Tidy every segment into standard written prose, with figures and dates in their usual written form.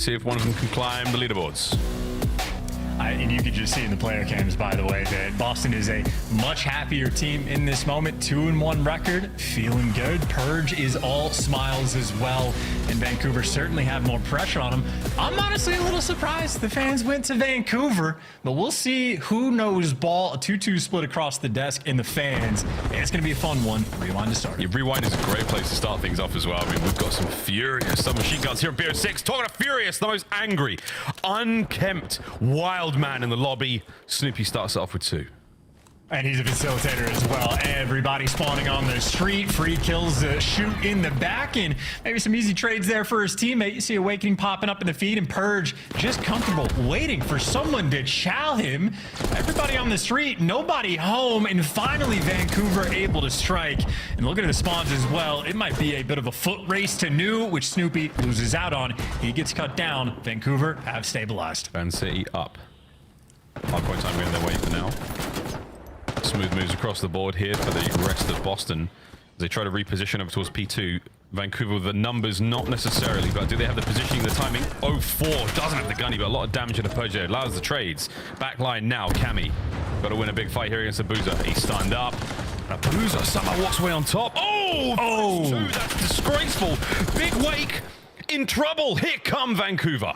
See if one of them can climb the leaderboards. And you could just see in the player cams, by the way, that Boston is a much happier team in this moment. 2-1 record, feeling good. Purge is all smiles as well. And Vancouver certainly have more pressure on them. I'm honestly a little surprised the fans went to Vancouver, but we'll see who knows ball. A 2-2 split across the desk in the fans. And it's going to be a fun one. Rewind to start. Yeah, Rewind is a great place to start things off as well. I mean, we've got some furious submachine guns here at BO6. Talking to furious, the most angry, unkempt, wild man in the lobby. Snoopy starts off with 2. And he's a facilitator as well. Everybody spawning on the street. Free kills, shoot in the back, and maybe some easy trades there for his teammate. You see Awakening popping up in the feed, and Purge just comfortable waiting for someone to chow him. Everybody on the street, nobody home, and finally Vancouver able to strike. And looking at the spawns as well, it might be a bit of a foot race to New, which Snoopy loses out on. He gets cut down. Vancouver have stabilized. Van City up. Hardpoint time going their way for now. Smooth moves across the board here for the rest of Boston as they try to reposition over towards P2. Vancouver with the numbers, not necessarily, but do they have the positioning, the timing? 0-4 doesn't have the gunny, but a lot of damage to the Purge there. Allows the trades. Backline now, Cammy. Got to win a big fight here against Abuza. He's stunned up. Abuza somehow walks away on top. Oh! That's disgraceful. Big Wake in trouble. Here come Vancouver.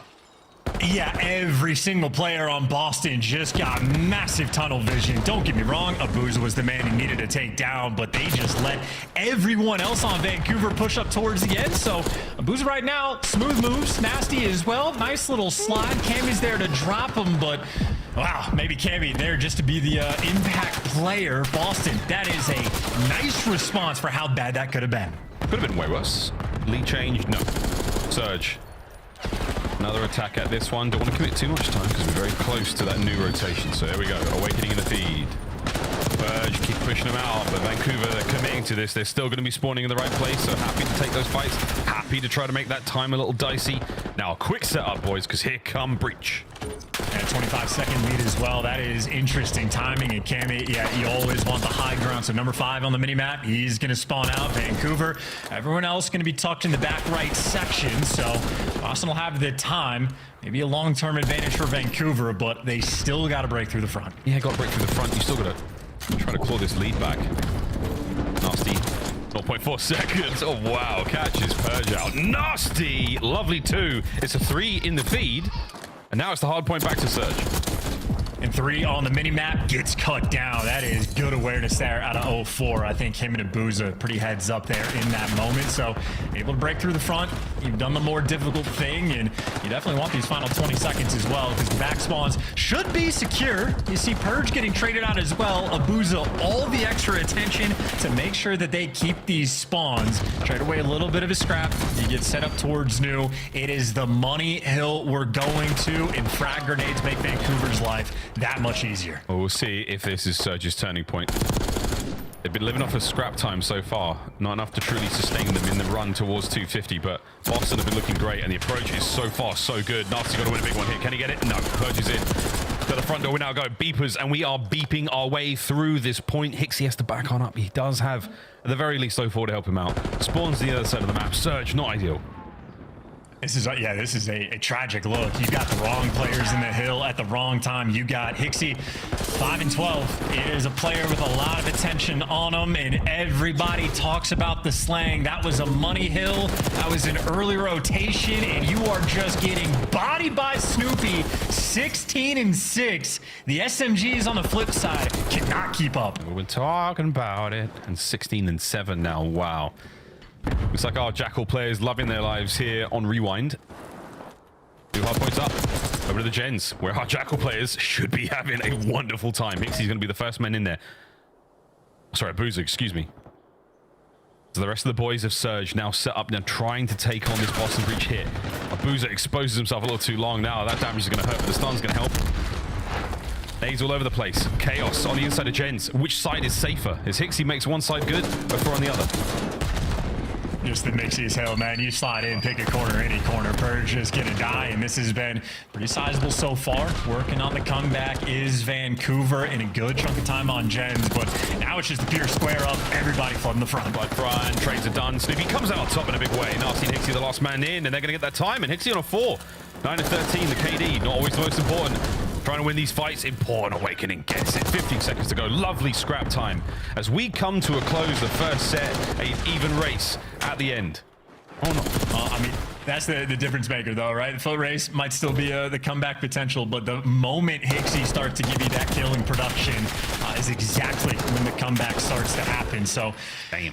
Yeah, every single player on Boston just got massive tunnel vision. Don't get me wrong, Abuza was the man he needed to take down, but they just let everyone else on Vancouver push up towards the end. So Abuza right now, smooth moves, nasty as well. Nice little slide. Cammy's there to drop him, but wow, maybe Cammy there just to be the impact player. Boston, that is a nice response for how bad that could have been. Could have been way worse. Lead change, no. Surge. Another attack at this one. Don't want to commit too much time because we're very close to that new rotation. So there we go. Awakening in the feed. Purge keep pushing them out, but Vancouver, they're committing to this. They're still going to be spawning in the right place, so happy to take those fights. Happy to try to make that time a little dicey. Now, a quick setup, boys, because here come Breach. And a 25-second lead as well. That is interesting timing. And Cammy, yeah, you always want the high ground. So number 5 on the mini-map, he's going to spawn out. Vancouver, everyone else going to be tucked in the back right section. So Boston will have the time. Maybe a long-term advantage for Vancouver, but they still got to break through the front. Yeah, got to break through the front. You still got to try to claw this lead back. Nasty. 0.4 seconds. Oh, wow. Catches Purge out. Nasty. Lovely 2. It's a 3 in the feed. And now it's the hard point back to Surge. And 3 on the mini-map gets cut down. That is good awareness there out of 0-4. I think him and Abuza pretty heads up there in that moment. So able to break through the front. You've done the more difficult thing, and you definitely want these final 20 seconds as well because the back spawns should be secure. You see Purge getting traded out as well. Abuza, all the extra attention to make sure that they keep these spawns. Trade away a little bit of a scrap. You get set up towards New. It is the money hill we're going to, and frag grenades make Vancouver's life that much easier. Well, we'll see if this is Surge's turning point. They've been living off of scrap time so far. Not enough to truly sustain them in the run towards 250, but Boston have been looking great, and the approach is so far so good. Nasty got to win a big one here. Can he get it? No. Purge is in. To the front door, we now go beepers, and we are beeping our way through this point. Hixie has to back on up. He does have, at the very least, 0-4 to help him out. Spawns the other side of the map. Surge, not ideal. This is a tragic look. You got the wrong players in the hill at the wrong time. You got Hixie, 5 and 12. It is a player with a lot of attention on him, and everybody talks about the slang. That was a money hill. That was an early rotation, and you are just getting bodied by Snoopy. 16 and 6. The SMGs on the flip side cannot keep up. We've been talking about it, and 16 and 7 now. Wow. Looks like our Jackal players loving their lives here on Rewind. 2 hard points up. Over to the gens, where our Jackal players should be having a wonderful time. Hixie's going to be the first man in there. Sorry, Abuza, excuse me. So the rest of the boys have Surge now set up, now trying to take on this Boston Breach hit. Abuza exposes himself a little too long now. That damage is going to hurt, but the stun's going to help. Nades all over the place. Chaos on the inside of gens. Which side is safer? As Hixie makes one side good, or 4 on the other? Just the mixy as hell, man. You slide in, pick a corner, any corner. Purge is gonna die, and this has been pretty sizable so far. Working on the comeback is Vancouver in a good chunk of time on gens, but now it's just a pure square up. Everybody flooding the front. Blood front, trades are done. Snoopy comes out on top in a big way. Nasty and Hixie the last man in, and they're gonna get that time, and Hixie on a 4. 9 to 13, the KD, not always the most important. Trying to win these fights, important. Awakening gets it. 15 seconds to go. Lovely scrap time. As we come to a close, the first set, an even race at the end. Oh no. I mean, that's the difference maker, though, right? The foot race might still be the comeback potential, but the moment Hixie starts to give you that killing production is exactly when the comeback starts to happen. So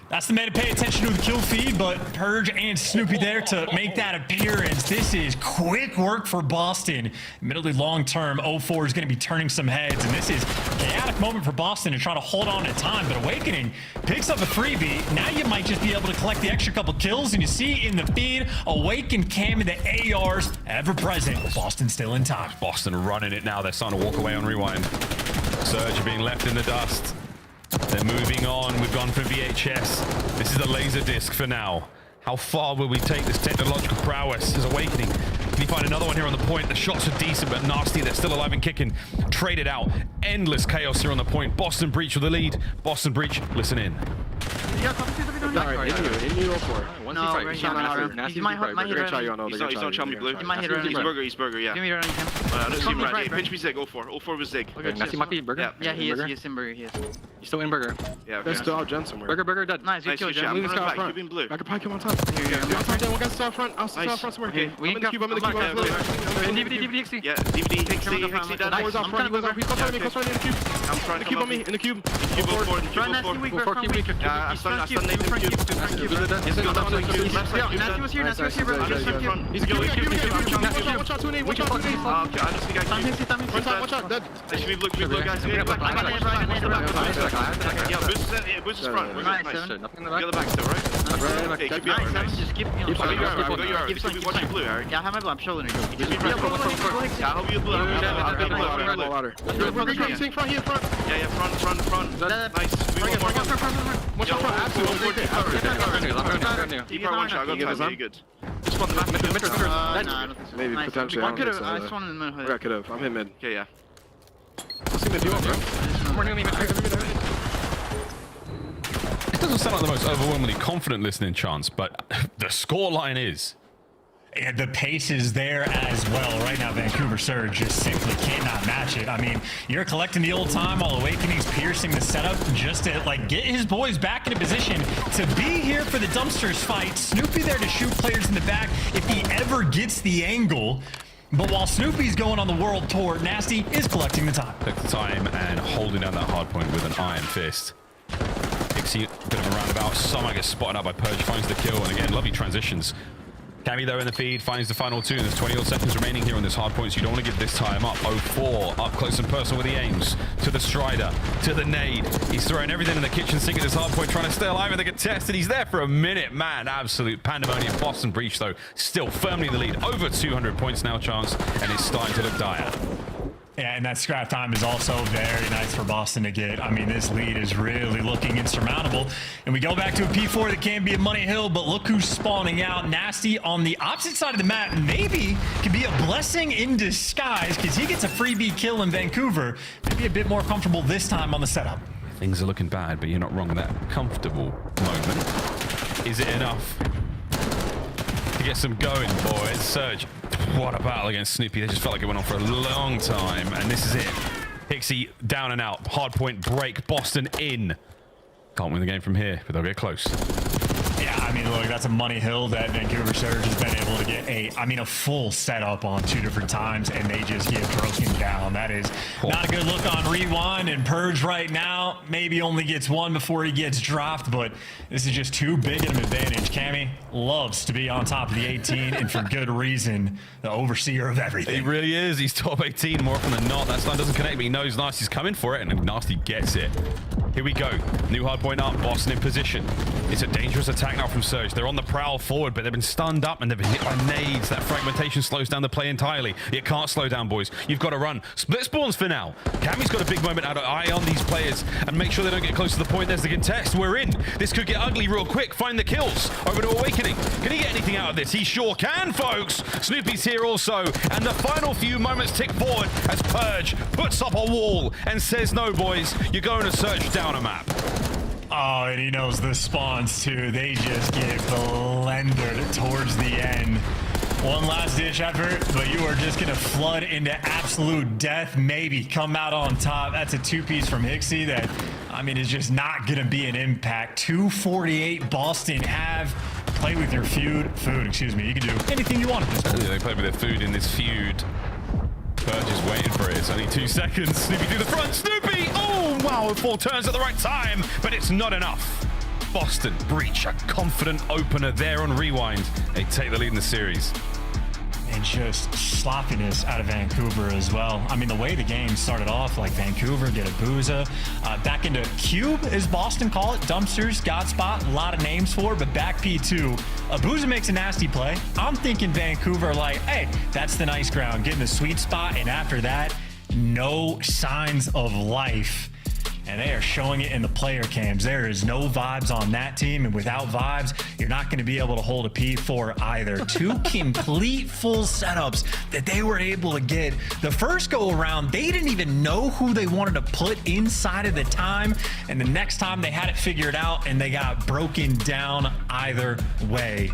that's the man to pay attention to the kill feed, but Purge and Snoopy there to make that appearance. This is quick work for Boston. Admittedly, long-term, 0-4 is going to be turning some heads, and this is a chaotic moment for Boston to try to hold on to time, but Awakening picks up a freebie. Now you might just be able to collect the extra couple kills, and you see in the feed, Awaken Cam and the ARs ever present. Boston still in time. Boston running it now. They're starting to walk away on rewind. Surge are being left in the dust. They're moving on. We've gone for VHS. This is the laser disc for now. How far will we take this technological prowess as Awakening? Can you find another one here on the point? The shots are decent, but nasty. They're still alive and kicking. Traded out. Endless chaos here on the point. Boston Breach with the lead. Boston Breach, listen in. Alright, in you go for it. No, right here. He's my He's not showing me blue. He's burger, yeah. Give me right on him. I don't see him right. Pinch me Zig, 04. 04 was Zig. Nasty might be in burger. Yeah, he is in burger. He is. He's still in burger. Yeah, there's still out Jen somewhere. Burger dead. Nice, good kill, Jen. I'm gonna back. Keep him blue. I could probably come on top. One guy's still out front. I'll still out front somewhere. I'm in the cube. I'm in the cube. DVD, XD. Yeah, DVD, Hixie dead. He's out front. He's close on me. Close on me in the cube. I'm trying to keep on me in the cube. Cube 04. Yeah, I stunned Nathan in the cube. Nasty was here, bro. He's going to cube. Watch out, 2-8. Watch out, 2-8. Okay, I just think I can. Watch out, dead. I should be blue, guys. Yeah, Boost is front. Nice. Nothing in the back. Get the back still, right? Okay, keep going. Nice. Just keep me on. Watch your blue, Eric. Yeah, I have my blue. I'm shouldering you. Yeah, I hope you blue. I'll get blue. Front here, front. Yeah, front. Nice. Watch out, absolutely. Keep our one shot. Go time. Very good. Just spawn the back. Mid. Maybe potentially. I could have. I spawned in the middle. Yeah, I could have. I'm hit mid. Okay, yeah. What's he gonna do, bro? It doesn't sound like the most overwhelmingly confident listening chance, but the scoreline is. And the pace is there as well. Right now, Vancouver Surge just simply cannot match it. I mean, you're collecting the old time while Awakening's piercing the setup just to like get his boys back into position to be here for the dumpsters fight. Snoopy there to shoot players in the back if he ever gets the angle. But while Snoopy's going on the world tour, Nasty is collecting the time. Took the time and holding down that hard point with an iron fist. Pixie, a bit of a roundabout. Somehow gets spotted out by Purge, finds the kill, and again, lovely transitions. Cammy though in the feed, finds the final two, and there's 20 odd seconds remaining here on this hard point, so you don't want to give this time up. 0-4, up close and personal with the aims. To the Strider, to the nade. He's throwing everything in the kitchen sink at this hard point, trying to stay alive in the contest, and he's there for a minute. Man, absolute pandemonium. Boston Breach though, still firmly in the lead. Over 200 points now, Chance, and it's starting to look dire. Yeah, and that scrap time is also very nice for Boston to get. I mean, this lead is really looking insurmountable. And we go back to a P4 that can be a Money Hill, but look who's spawning out. Nasty on the opposite side of the map maybe could be a blessing in disguise because he gets a freebie kill in Vancouver. Maybe a bit more comfortable this time on the setup. Things are looking bad, but you're not wrong. That comfortable moment. Is it enough to get some going, boys? Surge. What a battle against Snoopy. They just felt like it went on for a long time, and this is it. Hixie down and out. Hard point break. Boston in. Can't win the game from here, but they'll get close. Yeah, I mean, look, that's a Money Hill that Vancouver Surge has been able to get a full setup on 2 different times, and they just get broken down. That is not a good look on Rewind, and Purge right now maybe only gets one before he gets dropped, but this is just too big of an advantage. Cammy loves to be on top of the 18, and for good reason, the overseer of everything. He really is. He's top 18 more often than not. That stun doesn't connect, but he knows Nasty's coming for it, and Nasty gets it. Here we go. New hard point up. Boston in position. It's a dangerous attack now from Surge. They're on the prowl forward, but they've been stunned up and they've been hit by nades. That fragmentation slows down the play entirely. It can't slow down, boys. You've got to run. Split spawns for now. Cammy's got a big moment out of eye on these players and make sure they don't get close to the point. There's the contest. We're in. This could get ugly real quick. Find the kills. Over to Awakening. Can he get anything out of this? He sure can, folks. Snoopy's here also. And the final few moments tick forward as Purge puts up a wall and says, no, boys, you're going to search down a map. Oh, and he knows the spawns too. They just get blended towards the end. One last ditch effort, but you are just gonna flood into absolute death, maybe come out on top. That's a two-piece from Hixie that, I mean, is just not gonna be an impact. 248 Boston have. Play with your food, excuse me. You can do anything you want at this point. They play with their food in this feud. Purge is waiting for it. It's only 2 seconds. Snoopy through the front. Snoopy! Oh, wow. 4 turns at the right time, but it's not enough. Boston Breach, a confident opener there on Rewind. They take the lead in the series. And just sloppiness out of Vancouver as well. I mean, the way the game started off, like Vancouver get a booza. Back into Cube, as Boston call it. Dumpsters, God Spot, a lot of names for it, but back P2. Abuza makes a nasty play. I'm thinking Vancouver like, hey, that's the nice ground, getting the sweet spot, and after that, no signs of life. And they are showing it in the player cams. There is no vibes on that team, and without vibes, you're not going to be able to hold a P4 either. 2 complete full setups that they were able to get. The first go around, they didn't even know who they wanted to put inside of the time, and the next time they had it figured out, and they got broken down either way.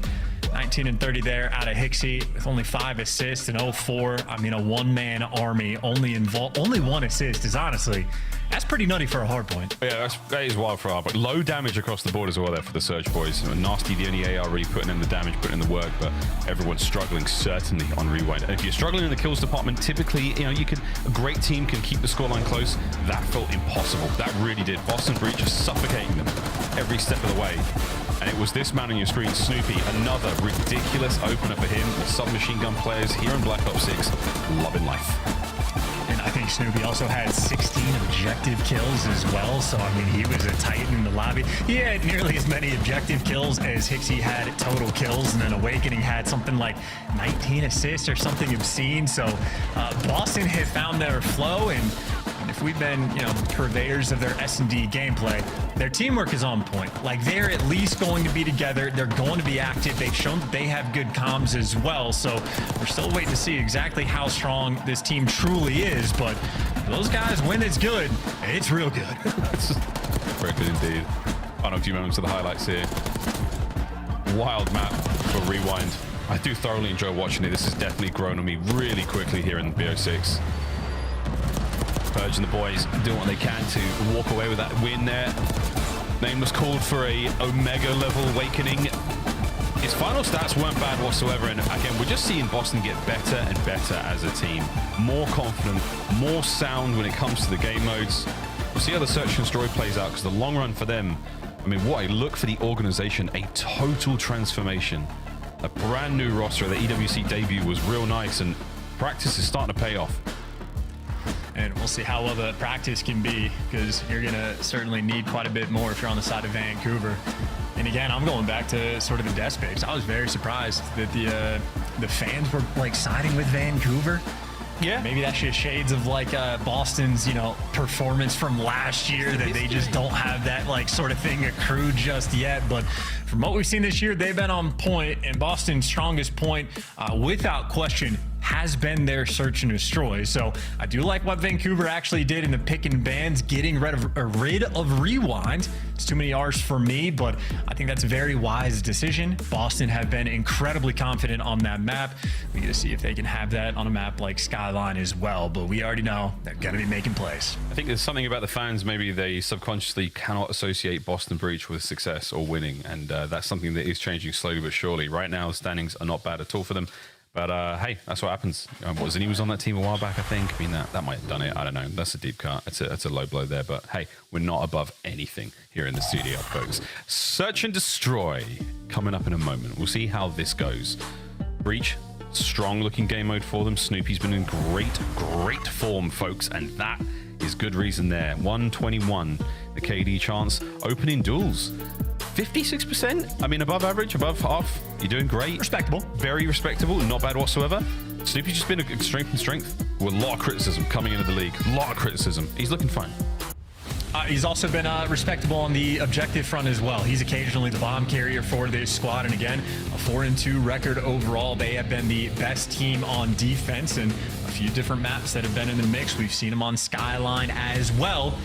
19 and 30 there out of Hixie with only 5 assists and 0-4. I mean, a one-man army only 1 assist is honestly, that's pretty nutty for a hard point. Yeah, that is wild for a hard point. Low damage across the board as well there for the Surge boys. Nasty, the only AR really putting in the damage, putting in the work, but everyone's struggling certainly on Rewind. And if you're struggling in the kills department, typically, you know, a great team can keep the scoreline close. That felt impossible. That really did. Boston Breach just suffocating them every step of the way. And it was this man on your screen, Snoopy, another ridiculous opener for him. The submachine gun players here in Black Ops 6, loving life. And I think Snoopy also had 16 objective kills as well. So, I mean, he was a titan in the lobby. He had nearly as many objective kills as Hixie had total kills. And then Awakening had something like 19 assists or something obscene. So, Boston had found their flow. And if we've been, you know, purveyors of their S&D gameplay, their teamwork is on point. Like, they're at least going to be together. They're going to be active. They've shown that they have good comms as well. So we're still waiting to see exactly how strong this team truly is. But those guys, when it's good, it's real good. Very good indeed. Final few moments of the highlights here. Wild map for Rewind. I do thoroughly enjoy watching it. This has definitely grown on me really quickly here in BO6. Purge and the boys doing what they can to walk away with that win there. Name was called for a Omega level Awakening. His final stats weren't bad whatsoever, and again, we're just seeing Boston get better and better as a team. More confident, more sound when it comes to the game modes. We'll see how the Search and Destroy plays out, because the long run for them, I mean, what a look for the organization, a total transformation. A brand new roster. The EWC debut was real nice, and practice is starting to pay off. And we'll see how well the practice can be, because you're going to certainly need quite a bit more if you're on the side of Vancouver. And again, I'm going back to sort of the death picks. I was very surprised that the fans were like siding with Vancouver. Yeah. Maybe that's just shades of like Boston's, you know, performance from last year, that they just don't have that like sort of thing accrued just yet. But from what we've seen this year, they've been on point, and Boston's strongest point, without question, has been their search and destroy. So I do like what Vancouver actually did in the pick and bans, getting rid of Rewind. It's too many R's for me, but I think that's a very wise decision. Boston have been incredibly confident on that map. We get to see if they can have that on a map like Skyline as well, but we already know they're gonna be making plays. I think there's something about the fans, maybe they subconsciously cannot associate Boston Breach with success or winning, and that's something that is changing slowly but surely. Right now, the standings are not bad at all for them. But hey, that's what happens. He was on that team a while back, I think. I mean, that might have done it. I don't know. That's a deep cut. It's a low blow there. But hey, we're not above anything here in the studio, folks. Search and Destroy coming up in a moment. We'll see how this goes. Breach, strong looking game mode for them. Snoopy's been in great form, folks. And that is good reason there. 121, the KD chance. Opening duels. 56%? I mean, above average, above half. You're doing great. Respectable. Very respectable. Not bad whatsoever. Snoopy's just been a strength and strength with a lot of criticism coming into the league. A lot of criticism. He's looking fine. He's also been respectable on the objective front as well. He's occasionally the bomb carrier for this squad. And again, a 4-2 record overall. They have been the best team on defense, and a few different maps that have been in the mix. We've seen them on Skyline as well.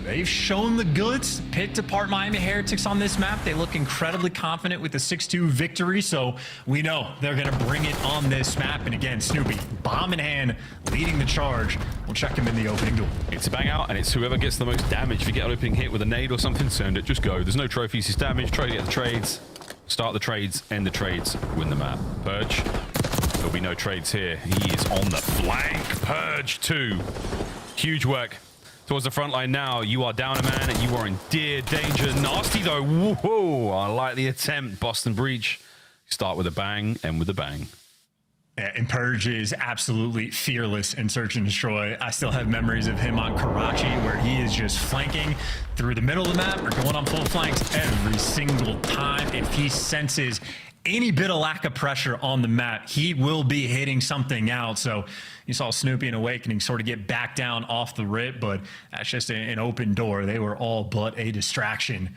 they've shown the goods, picked apart Miami Heretics on this map. They look incredibly confident with the 6-2 victory, so we know they're going to bring it on this map. And again, Snoopy, bomb in hand, leading the charge. We'll check him in the opening duel. It's a bang out, and it's whoever gets the most damage. If you get an opening hit with a nade or something, send it, just go. There's no trophies, it's damage. Try to get the trades. Start the trades, end the trades, win the map. Purge. There'll be no trades here. He is on the flank. Purge 2. Huge work towards the front line now. You are down a man and you are in dear danger. Nasty though. Whoa. I like the attempt. Boston Breach. Start with a bang, end with a bang. Yeah, and Purge is absolutely fearless in search and destroy. I still have memories of him on Karachi where he is just flanking through the middle of the map or going on full flanks every single time. If he senses any bit of lack of pressure on the map, he will be hitting something out. So you saw Snoopy and Awakening sort of get back down off the rip, but that's just an open door. They were all but a distraction.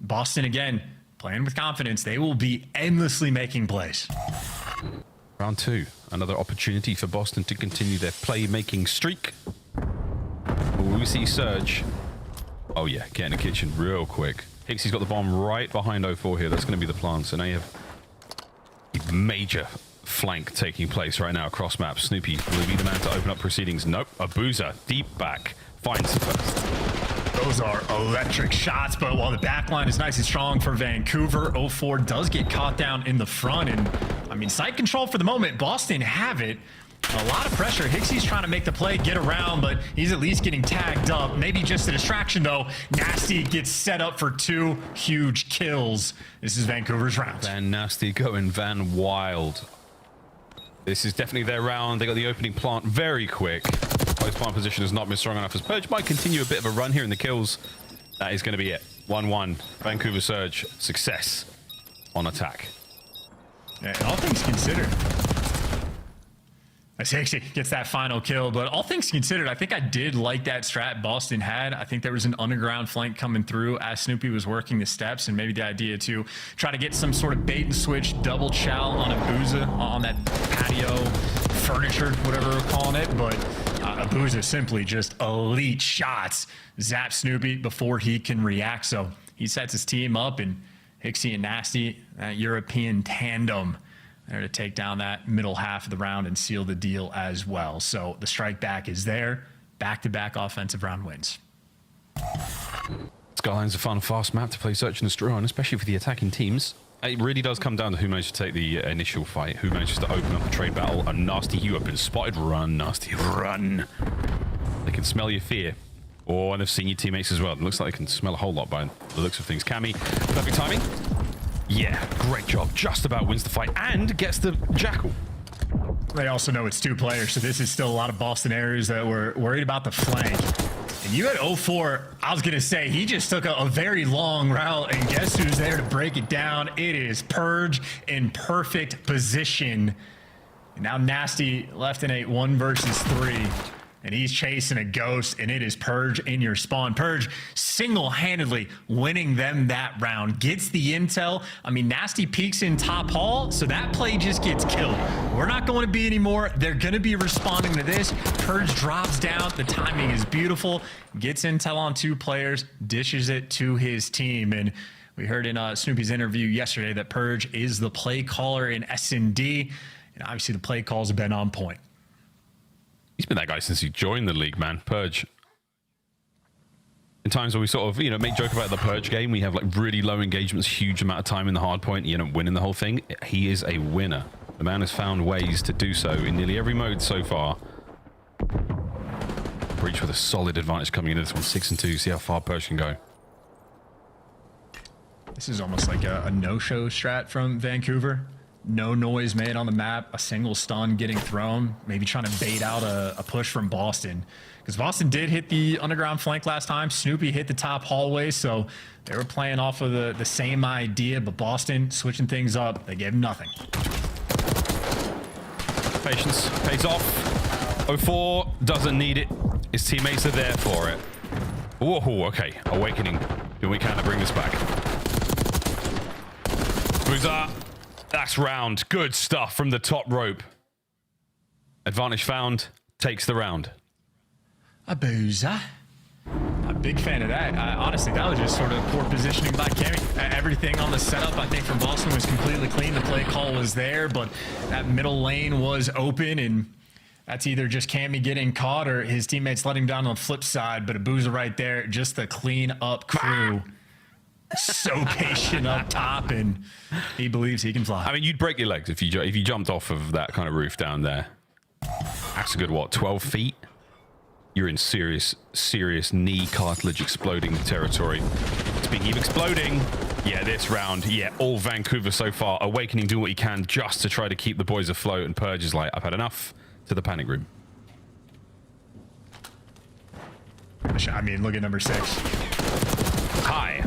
Boston, again, playing with confidence. They will be endlessly making plays. Round 2. Another opportunity for Boston to continue their playmaking streak. Will we see Surge? Oh yeah, get in the kitchen real quick. Hixie's got the bomb right behind 04 here. That's going to be the plan. So now you have a major flank taking place right now across map. Snoopy will be the man to open up proceedings. Nope. Abuza deep back finds the first. Those are electric shots, but while the back line is nice and strong for Vancouver, 04 does get caught down in the front. And I mean, site control for the moment. Boston have it. A lot of pressure. Hixie's trying to make the play, get around, but he's at least getting tagged up. Maybe just a distraction, though. Nasty gets set up for 2 huge kills. This is Vancouver's round. Van Nasty going Van Wild. This is definitely their round. They got the opening plant very quick. Close plant position has not been strong enough as Purge might continue a bit of a run here in the kills. That is going to be it. 1-1. Vancouver Surge. Success on attack. Yeah, all things considered, as Hixie gets that final kill, but all things considered, I think I did like that strat Boston had. I think there was an underground flank coming through as Snoopy was working the steps, and maybe the idea to try to get some sort of bait and switch double chow on Abuza on that patio furniture, whatever we're calling it. But Abuza simply just elite shots zap Snoopy before he can react. So he sets his team up, and Hixie and Nasty, that European tandem, there to take down that middle half of the round and seal the deal as well. So the strike back is there. Back-to-back offensive round wins. Skyline's a fun, fast map to play Search and Destroy on, especially for the attacking teams. It really does come down to who manages to take the initial fight, who manages to open up the trade battle. And Nasty, you have been spotted. Run, Nasty, run. They can smell your fear. Oh, and they've seen your teammates as well. It looks like they can smell a whole lot by the looks of things. Cammy, perfect timing. Yeah, great job. Just about wins the fight and gets the Jackal. They also know it's 2 players, so this is still a lot of Boston areas that were worried about the flank. And you had 04, I was going to say, he just took a very long route, and guess who's there to break it down? It is Purge in perfect position. And now Nasty left in a 1 versus 3. And he's chasing a ghost, and it is Purge in your spawn. Purge single-handedly winning them that round. Gets the intel. I mean, Nasty peeks in top hall, so that play just gets killed. We're not going to be anymore. They're going to be responding to this. Purge drops down. The timing is beautiful. Gets intel on 2 players. Dishes it to his team. And we heard in Snoopy's interview yesterday that Purge is the play caller in S&D. And obviously, the play calls have been on point. He's been that guy since he joined the league, man. Purge. In times where we sort of, make joke about the Purge game, we have like really low engagements, huge amount of time in the hard point, winning the whole thing. He is a winner. The man has found ways to do so in nearly every mode so far. Breach with a solid advantage coming into this one, 6-2. See how far Purge can go. This is almost like a no-show strat from Vancouver. No noise made on the map, a single stun getting thrown, maybe trying to bait out a push from Boston. Because Boston did hit the underground flank last time. Snoopy hit the top hallway, so they were playing off of the same idea, but Boston switching things up. They gave him nothing. Patience pays off. 04 doesn't need it. His teammates are there for it. Whoa, okay. Awakening. Do we kind of bring this back? Boozer. That's round. Good stuff from the top rope. Advantage found. Takes the round. Abuza. Big fan of that. Honestly, that was just sort of poor positioning by Cammy. Everything on the setup, I think, from Boston was completely clean. The play call was there, but that middle lane was open, and that's either just Cammy getting caught or his teammates letting him down on the flip side. But Abuza right there, just the clean up crew. So patient up top, and he believes he can fly. I mean, you'd break your legs if you jumped off of that kind of roof down there. That's a good, what, 12 feet? You're in serious knee cartilage exploding territory. Speaking of exploding, yeah, this round, yeah, all Vancouver so far. Awakening doing what he can just to try to keep the boys afloat, and Purge is like, I've had enough, to the panic room. I mean, look at number 6. Hi.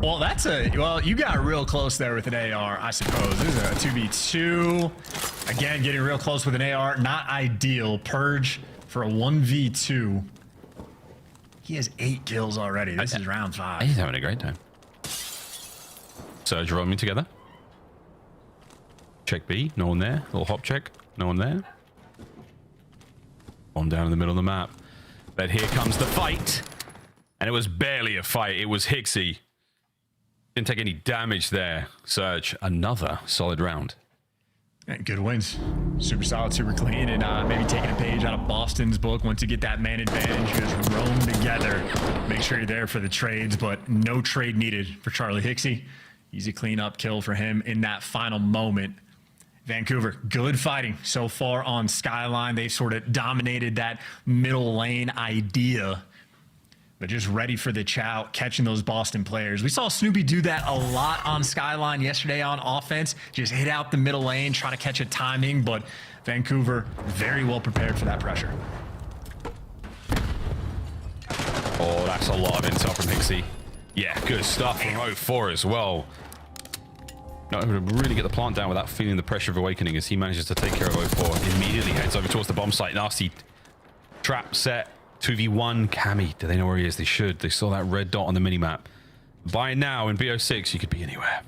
Well, well, you got real close there with an AR, I suppose. This is a 2v2. Again, getting real close with an AR. Not ideal. Purge for a 1v2. He has 8 kills already. This is round 5. He's having a great time. Surge roaming together. Check B. No one there. Little hop check. No one there. One down in the middle of the map. But here comes the fight. And it was barely a fight. It was Hixie. Didn't take any damage there. Surge, another solid round. And good wins. Super solid, super clean, and maybe taking a page out of Boston's book. Once you get that man advantage, just roam together. Make sure you're there for the trades, but no trade needed for Charlie Hixie. Easy clean-up kill for him in that final moment. Vancouver, good fighting so far on Skyline. They've sort of dominated that middle lane idea, but just ready for the chow, catching those Boston players. We saw Snoopy do that a lot on Skyline yesterday on offense. Just hit out the middle lane, try to catch a timing, but Vancouver very well prepared for that pressure. Oh, that's a lot of intel from Hixie. Yeah, good stuff from 04 as well. Not able to really get the plant down without feeling the pressure of Awakening as he manages to take care of 04. Immediately heads over towards the bomb site. Nasty trap set. 2v1. Cammy, do they know where he is? They should. They saw that red dot on the minimap. By now, in BO6, you could be anywhere.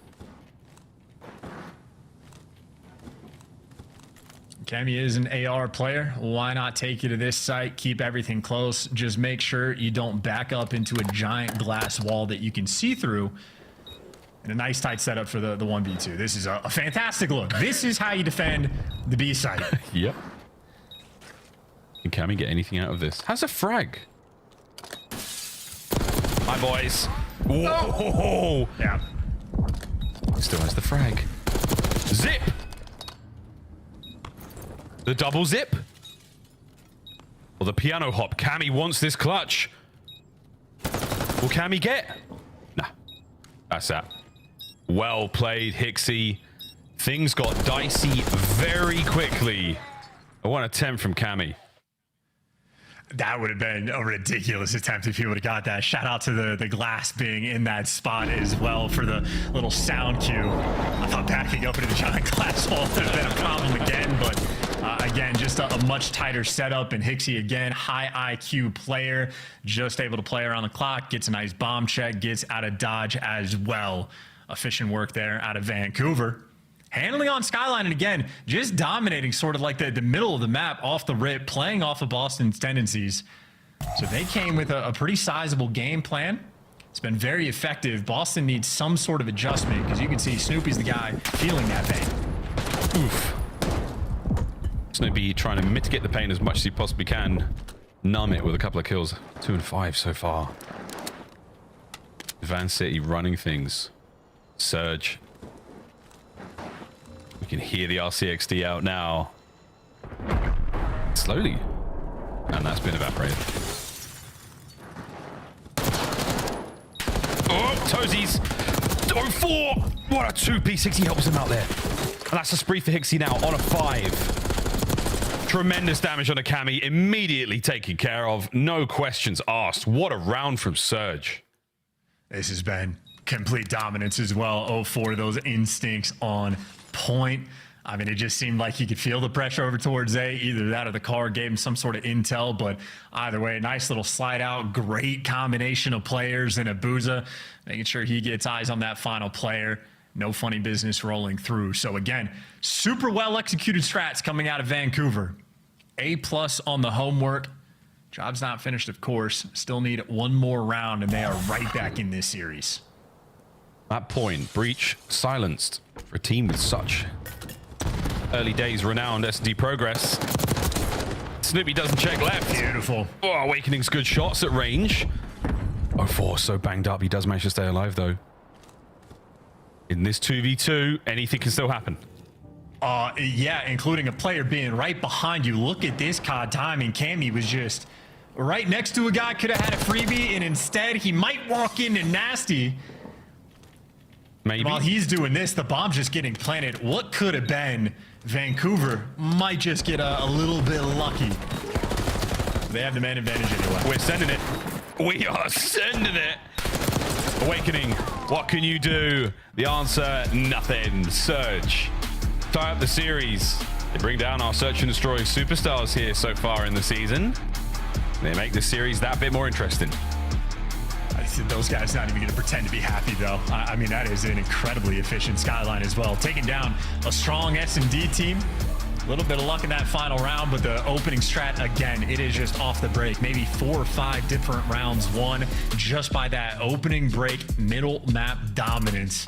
Cammy is an AR player. Why not take you to this site, keep everything close, just make sure you don't back up into a giant glass wall that you can see through. And a nice tight setup for the 1v2. This is a fantastic look. This is how you defend the B site. Yep. Can Cammy get anything out of this? How's a frag? Hi, boys. Whoa! Yeah. Still has the frag. Zip! The double zip? Or the piano hop? Cammy wants this clutch. Will Cammy get? Nah. That's that. Well played, Hixie. Things got dicey very quickly. A 1 attempt from Cammy. That would have been a ridiculous attempt if he would have got that. Shout out to the glass being in that spot as well for the little sound cue. I thought backing up into the giant glass wall would have been a problem again, but again, just a much tighter setup. And Hixie, again, high IQ player, just able to play around the clock, gets a nice bomb check, gets out of dodge as well. Efficient work there out of Vancouver. Handling on Skyline, and again, just dominating sort of like the middle of the map off the rip, playing off of Boston's tendencies. So they came with a pretty sizable game plan. It's been very effective. Boston needs some sort of adjustment because you can see Snoopy's the guy feeling that pain. Oof. Snoopy trying to mitigate the pain as much as he possibly can. Numb it with a couple of kills. 2 and 5 so far. Van City running things. Surge. We can hear the RCXD out now. Slowly. And that's been evaporated. Oh, toesies. 04. What a 2-piece. Hixie helps him out there. And that's a spree for Hixie now on a 5. Tremendous damage on a Cammy. Immediately taken care of. No questions asked. What a round from Surge. This has been complete dominance as well. 04, those instincts on point. I mean, it just seemed like he could feel the pressure over towards A. Either that or the car gave him some sort of intel, but either way, nice little slide out. Great combination of players and Abuza, making sure he gets eyes on that final player. No funny business rolling through. So again, super well executed strats coming out of Vancouver. A+ on the homework. Job's not finished, of course. Still need one more round, and they are right back in this series. That point, Breach silenced for a team with such early days renowned S&D progress. Snoopy doesn't check left. Beautiful. Oh, Awakening's good shots at range. 04, so banged up. He does manage to stay alive, though. In this 2v2, anything can still happen. Yeah, including a player being right behind you. Look at this COD timing. Cammy was just right next to a guy, could have had a freebie, and instead he might walk into Nasty. Maybe. While he's doing this, the bomb's just getting planted. What could have been Vancouver might just get a little bit lucky. They have the man advantage anyway. We're sending it. We are sending it. Awakening, what can you do? The answer, nothing. Surge. Tie up the series. They bring down our Search and Destroy superstars here so far in the season. They make the series that bit more interesting. I said those guys not even going to pretend to be happy, though. I mean, that is an incredibly efficient Skyline as well. Taking down a strong S&D team. A little bit of luck in that final round, but the opening strat, again, it is just off the break. Maybe 4 or 5 different rounds won just by that opening break middle map dominance.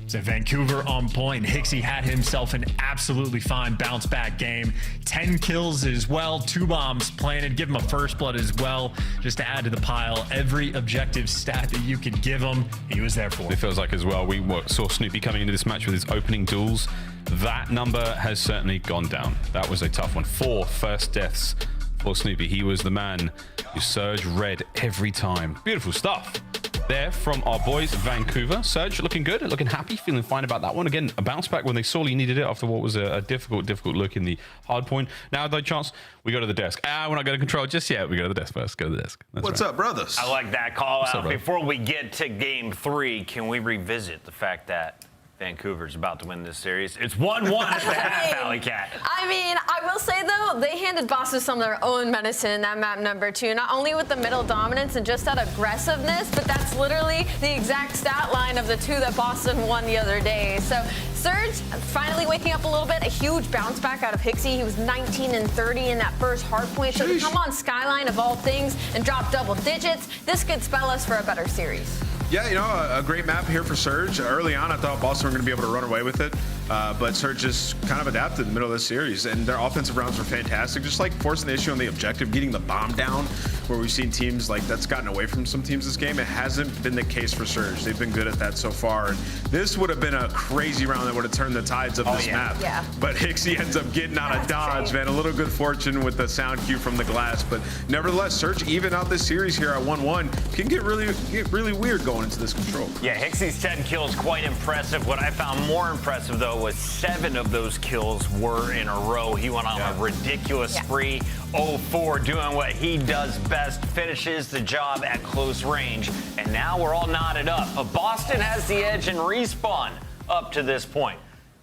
So Vancouver on point. Hixie had himself an absolutely fine bounce back game. 10 kills as well, 2 bombs planted. Give him a first blood as well, just to add to the pile. Every objective stat that you could give him, he was there for. It feels like as well, we saw Snoopy coming into this match with his opening duels. That number has certainly gone down. That was a tough one. 4 first deaths for Snoopy. He was the man who Surge red every time. Beautiful stuff there from our boys Vancouver. Surge looking good, looking happy, feeling fine about that one. Again, a bounce back when they sorely needed it after what was a difficult look in the hard point. Now, though, chance, we go to the desk. We're not going to control just yet. We go to the desk first. Go to the desk. That's What's right. up, brothers? I like that call out. up, brother? Before we get to game 3, can we revisit the fact that Vancouver's about to win this series? It's 1-1 at the half, Alley Cat. I mean, I will say, though, they handed Boston some of their own medicine in that map number 2, not only with the middle dominance and just that aggressiveness, but that's literally the exact stat line of the 2 that Boston won the other day. So Surge finally waking up a little bit, a huge bounce back out of Hixie. He was 19 and 30 in that first hard point. So to come on Skyline of all things and drop double digits, this could spell us for a better series. Yeah, you know, a great map here for Surge. Early on, I thought Boston were going to be able to run away with it, but Surge just kind of adapted in the middle of the series, and their offensive rounds were fantastic, just like forcing the issue on the objective, getting the bomb down, where we've seen teams like that's gotten away from some teams this game. It hasn't been the case for Surge. They've been good at that so far, and this would have been a crazy round that would have turned the tides of this map. Yeah. But Hixie ends up getting out of dodge, man. A little good fortune with the sound cue from the glass, but nevertheless, Surge even out this series here at 1-1 can get really weird going into this control. Yeah, Hixie's 10 kills, quite impressive. What I found more impressive, though, was 7 of those kills were in a row. He went on a ridiculous spree. 04 doing what he does best, finishes the job at close range. And now we're all knotted up. But Boston has the edge in respawn up to this point.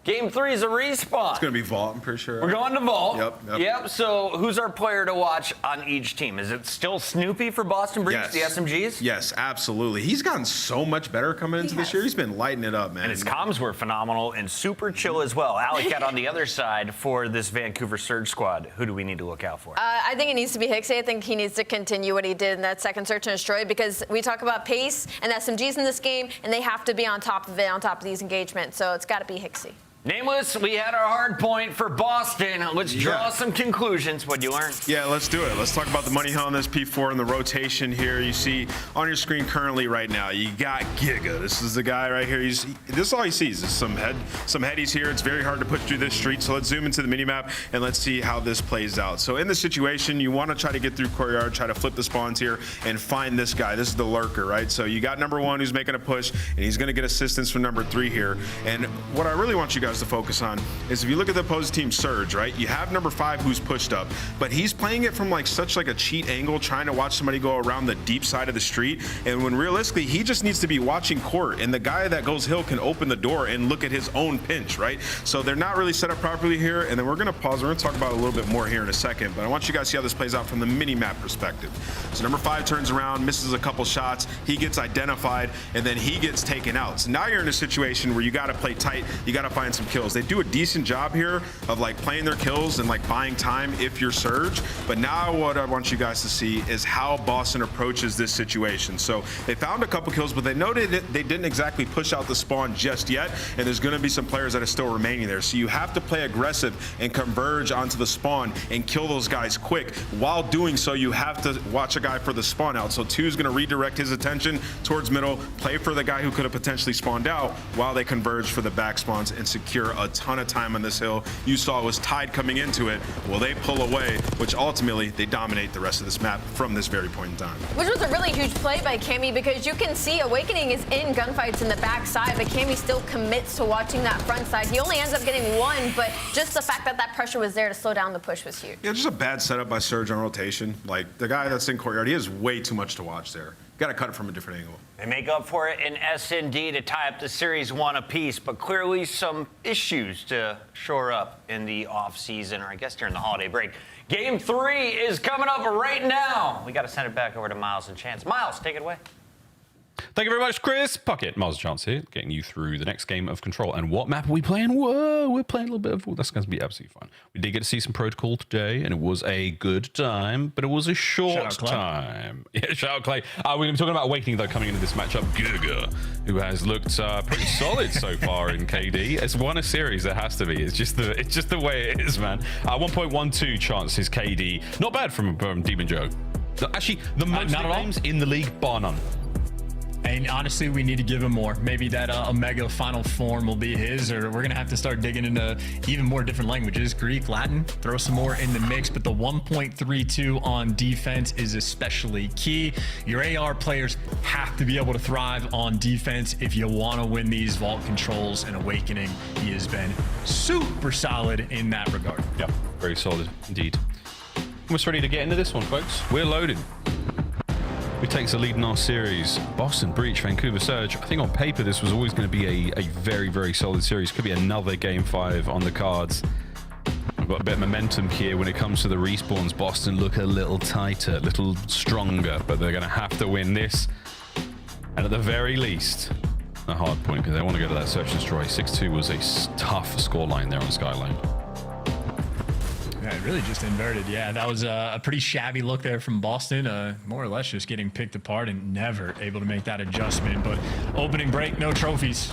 Game 3 is a respawn. It's going to be Vault, I'm pretty sure. We're going to Vault. Yep. So who's our player to watch on each team? Is it still Snoopy for Boston Breach, the SMGs? Yes, absolutely. He's gotten so much better coming into this year. He's been lighting it up, man. And his comms were phenomenal and super chill as well. Alley Cat on the other side for this Vancouver Surge squad. Who do we need to look out for? I think it needs to be Hixie. I think he needs to continue what he did in that second Search and Destroy, because we talk about pace and SMGs in this game, and they have to be on top of it, on top of these engagements. So it's got to be Hixie. Nameless, we had our hard point for Boston. Let's draw some conclusions. What'd you learn? Yeah, let's do it. Let's talk about the money hill on this P4 and the rotation here. You see on your screen currently right now, you got Giga. This is the guy right here. This is all he sees is some headies here. It's very hard to push through this street. So let's zoom into the minimap and let's see how this plays out. So in this situation, you want to try to get through courtyard, try to flip the spawns here and find this guy. This is the lurker, right? So you got number 1 who's making a push, and he's going to get assistance from number 3 here. And what I really want you guys to focus on is if you look at the opposing team Surge, right? You have number 5 who's pushed up, but he's playing it from like such like a cheat angle, trying to watch somebody go around the deep side of the street. And when realistically, he just needs to be watching court, and the guy that goes hill can open the door and look at his own pinch, right? So they're not really set up properly here. And then we're going to pause. We're going to talk about it a little bit more here in a second, but I want you guys to see how this plays out from the mini map perspective. So number 5 turns around, misses a couple shots. He gets identified, and then he gets taken out. So now you're in a situation where you got to play tight. You got to find some kills. They do a decent job here of like playing their kills and like buying time if you're Surge. But now what I want you guys to see is how Boston approaches this situation. So they found a couple kills, but they noted that they didn't exactly push out the spawn just yet. And there's going to be some players that are still remaining there. So you have to play aggressive and converge onto the spawn and kill those guys quick. While doing so, you have to watch a guy for the spawn out. So 2 is going to redirect his attention towards middle, play for the guy who could have potentially spawned out while they converge for the back spawns and secure a ton of time on this hill. You saw it was tied coming into it. Well, they pull away, which ultimately they dominate the rest of this map from this very point in time. Which was a really huge play by Cammy, because you can see Awakening is in gunfights in the backside, but Cammy still commits to watching that front side. He only ends up getting 1, but just the fact that that pressure was there to slow down the push was huge. Yeah, just a bad setup by Surge on rotation. Like, the guy that's in courtyard, he has way too much to watch there. Got to cut it from a different angle. They make up for it in S&D to tie up the Series 1 apiece, but clearly some issues to shore up in the off-season, or I guess during the holiday break. Game 3 is coming up right now. We got to send it back over to Miles and Chance. Miles, take it away. Thank you very much, Chris. Puckett, Miles and Chance here, getting you through the next game of Control. And what map are we playing? Whoa, we're playing a little bit of... That's going to be absolutely fine. We did get to see some Protocol today, and it was a good time, but it was a short time. Yeah, shout out, Clay. We're going to be talking about Awakening, though, coming into this matchup. Giga, who has looked pretty solid so far in KD. It's won a series, there has to be. It's just the way it is, man. 1.12 chances KD. Not bad from Demon Joe. Actually, the most names in the league, bar none. And honestly, we need to give him more. Maybe that Omega final form will be his, or we're going to have to start digging into even more different languages. Greek, Latin, throw some more in the mix. But the 1.32 on defense is especially key. Your AR players have to be able to thrive on defense if you want to win these vault controls. And Awakening, he has been super solid in that regard. Yep, very solid indeed. Almost ready to get into this one, folks. We're loaded. Who takes the lead in our series? Boston, Breach, Vancouver, Surge. I think on paper this was always going to be a very, very solid series. Could be another Game 5 on the cards. We've got a bit of momentum here when it comes to the respawns. Boston look a little tighter, a little stronger, but they're going to have to win this. And at the very least, a hard point, because they want to go to that Search and Destroy. 6-2 was a tough scoreline there on Skyline. Yeah, it really just inverted. Yeah, that was a pretty shabby look there from Boston. More or less just getting picked apart and never able to make that adjustment. But opening break, no trophies.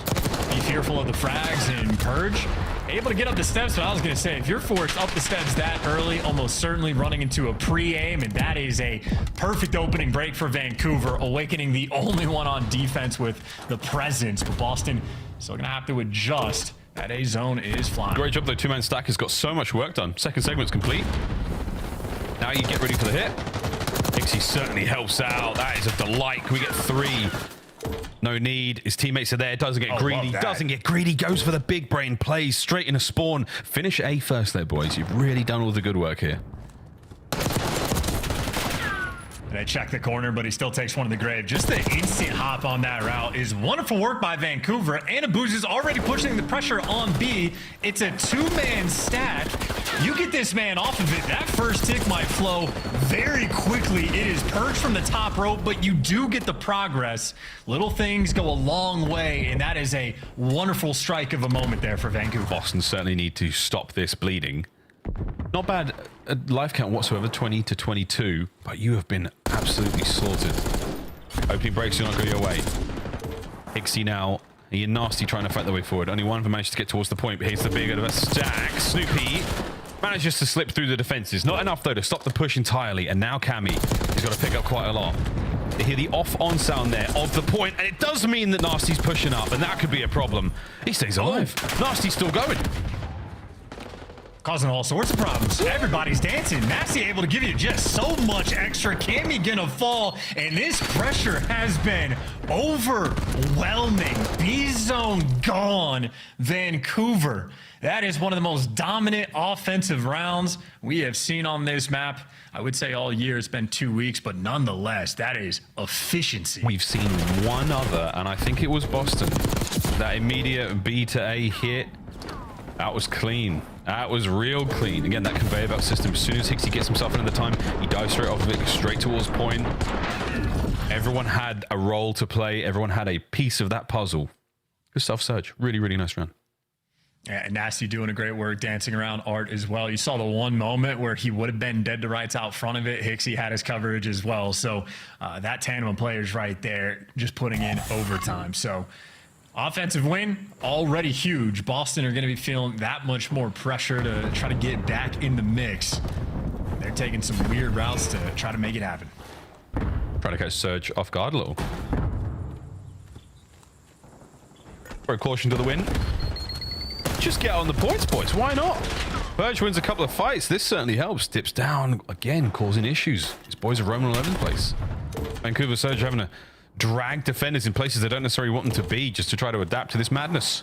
Be fearful of the frags and Purge. Able to get up the steps, but I was going to say, if you're forced up the steps that early, almost certainly running into a pre-aim, and that is a perfect opening break for Vancouver. Awakening the only one on defense with the presence, but Boston still going to have to adjust. That A zone is flying. Great job, though. Two-man stack has got so much work done. Second segment's complete. Now you get ready for the hit. Pixie certainly helps out. That is a delight. Can we get 3? No need. His teammates are there. Doesn't get greedy. Doesn't get greedy. Goes for the big brain. Plays straight in a spawn. Finish A first there, boys. You've really done all the good work here. They check the corner, but he still takes one of the grave. Just the instant hop on that route is wonderful work by Vancouver. Anabuz is already pushing the pressure on B. It's a 2-man stack. You get this man off of it. That first tick might flow very quickly. It is purged from the top rope, but you do get the progress. Little things go a long way, and that is a wonderful strike of a moment there for Vancouver. Boston certainly need to stop this bleeding. Not bad life count whatsoever, 20 to 22, but you have been absolutely slaughtered. Opening breaks do not go your way. Ixie now, Ian Nasty trying to fight their way forward. Only one of them managed to get towards the point, but here's the big of a stack. Snoopy manages to slip through the defenses. Not enough, though, to stop the push entirely, and now Cammy has got to pick up quite a lot. They hear the off-on sound there of the point, and it does mean that Nasty's pushing up, and that could be a problem. He stays alive. Nasty's still going. Causing all sorts of problems. Everybody's dancing. Nasty able to give you just so much extra. Cammy gonna fall, and this pressure has been overwhelming. B zone gone. Vancouver. That is one of the most dominant offensive rounds we have seen on this map. I would say all year. It's been 2 weeks, but nonetheless, that is efficiency. We've seen one other, and I think it was Boston. That immediate B to A hit. That was clean. That was real clean. Again, that conveyor belt system, as soon as Hixie gets himself into the time, he dives straight off of it, straight towards point. Everyone had a role to play. Everyone had a piece of that puzzle. Good stuff, Surge. Really, really nice run. Yeah, Nasty doing a great work dancing around Art as well. You saw the one moment where he would have been dead to rights out front of it. Hixie had his coverage as well. So that tandem of players right there just putting in overtime. So offensive win, already huge. Boston are going to be feeling that much more pressure to try to get back in the mix. They're taking some weird routes to try to make it happen. Try to catch Surge off guard a little. For a caution to the win. Just get on the points, boys. Why not? Purge wins a couple of fights. This certainly helps. Dips down again, causing issues. His boys are roaming all over the place. Vancouver Surge having to drag defenders in places they don't necessarily want them to be just to try to adapt to this madness.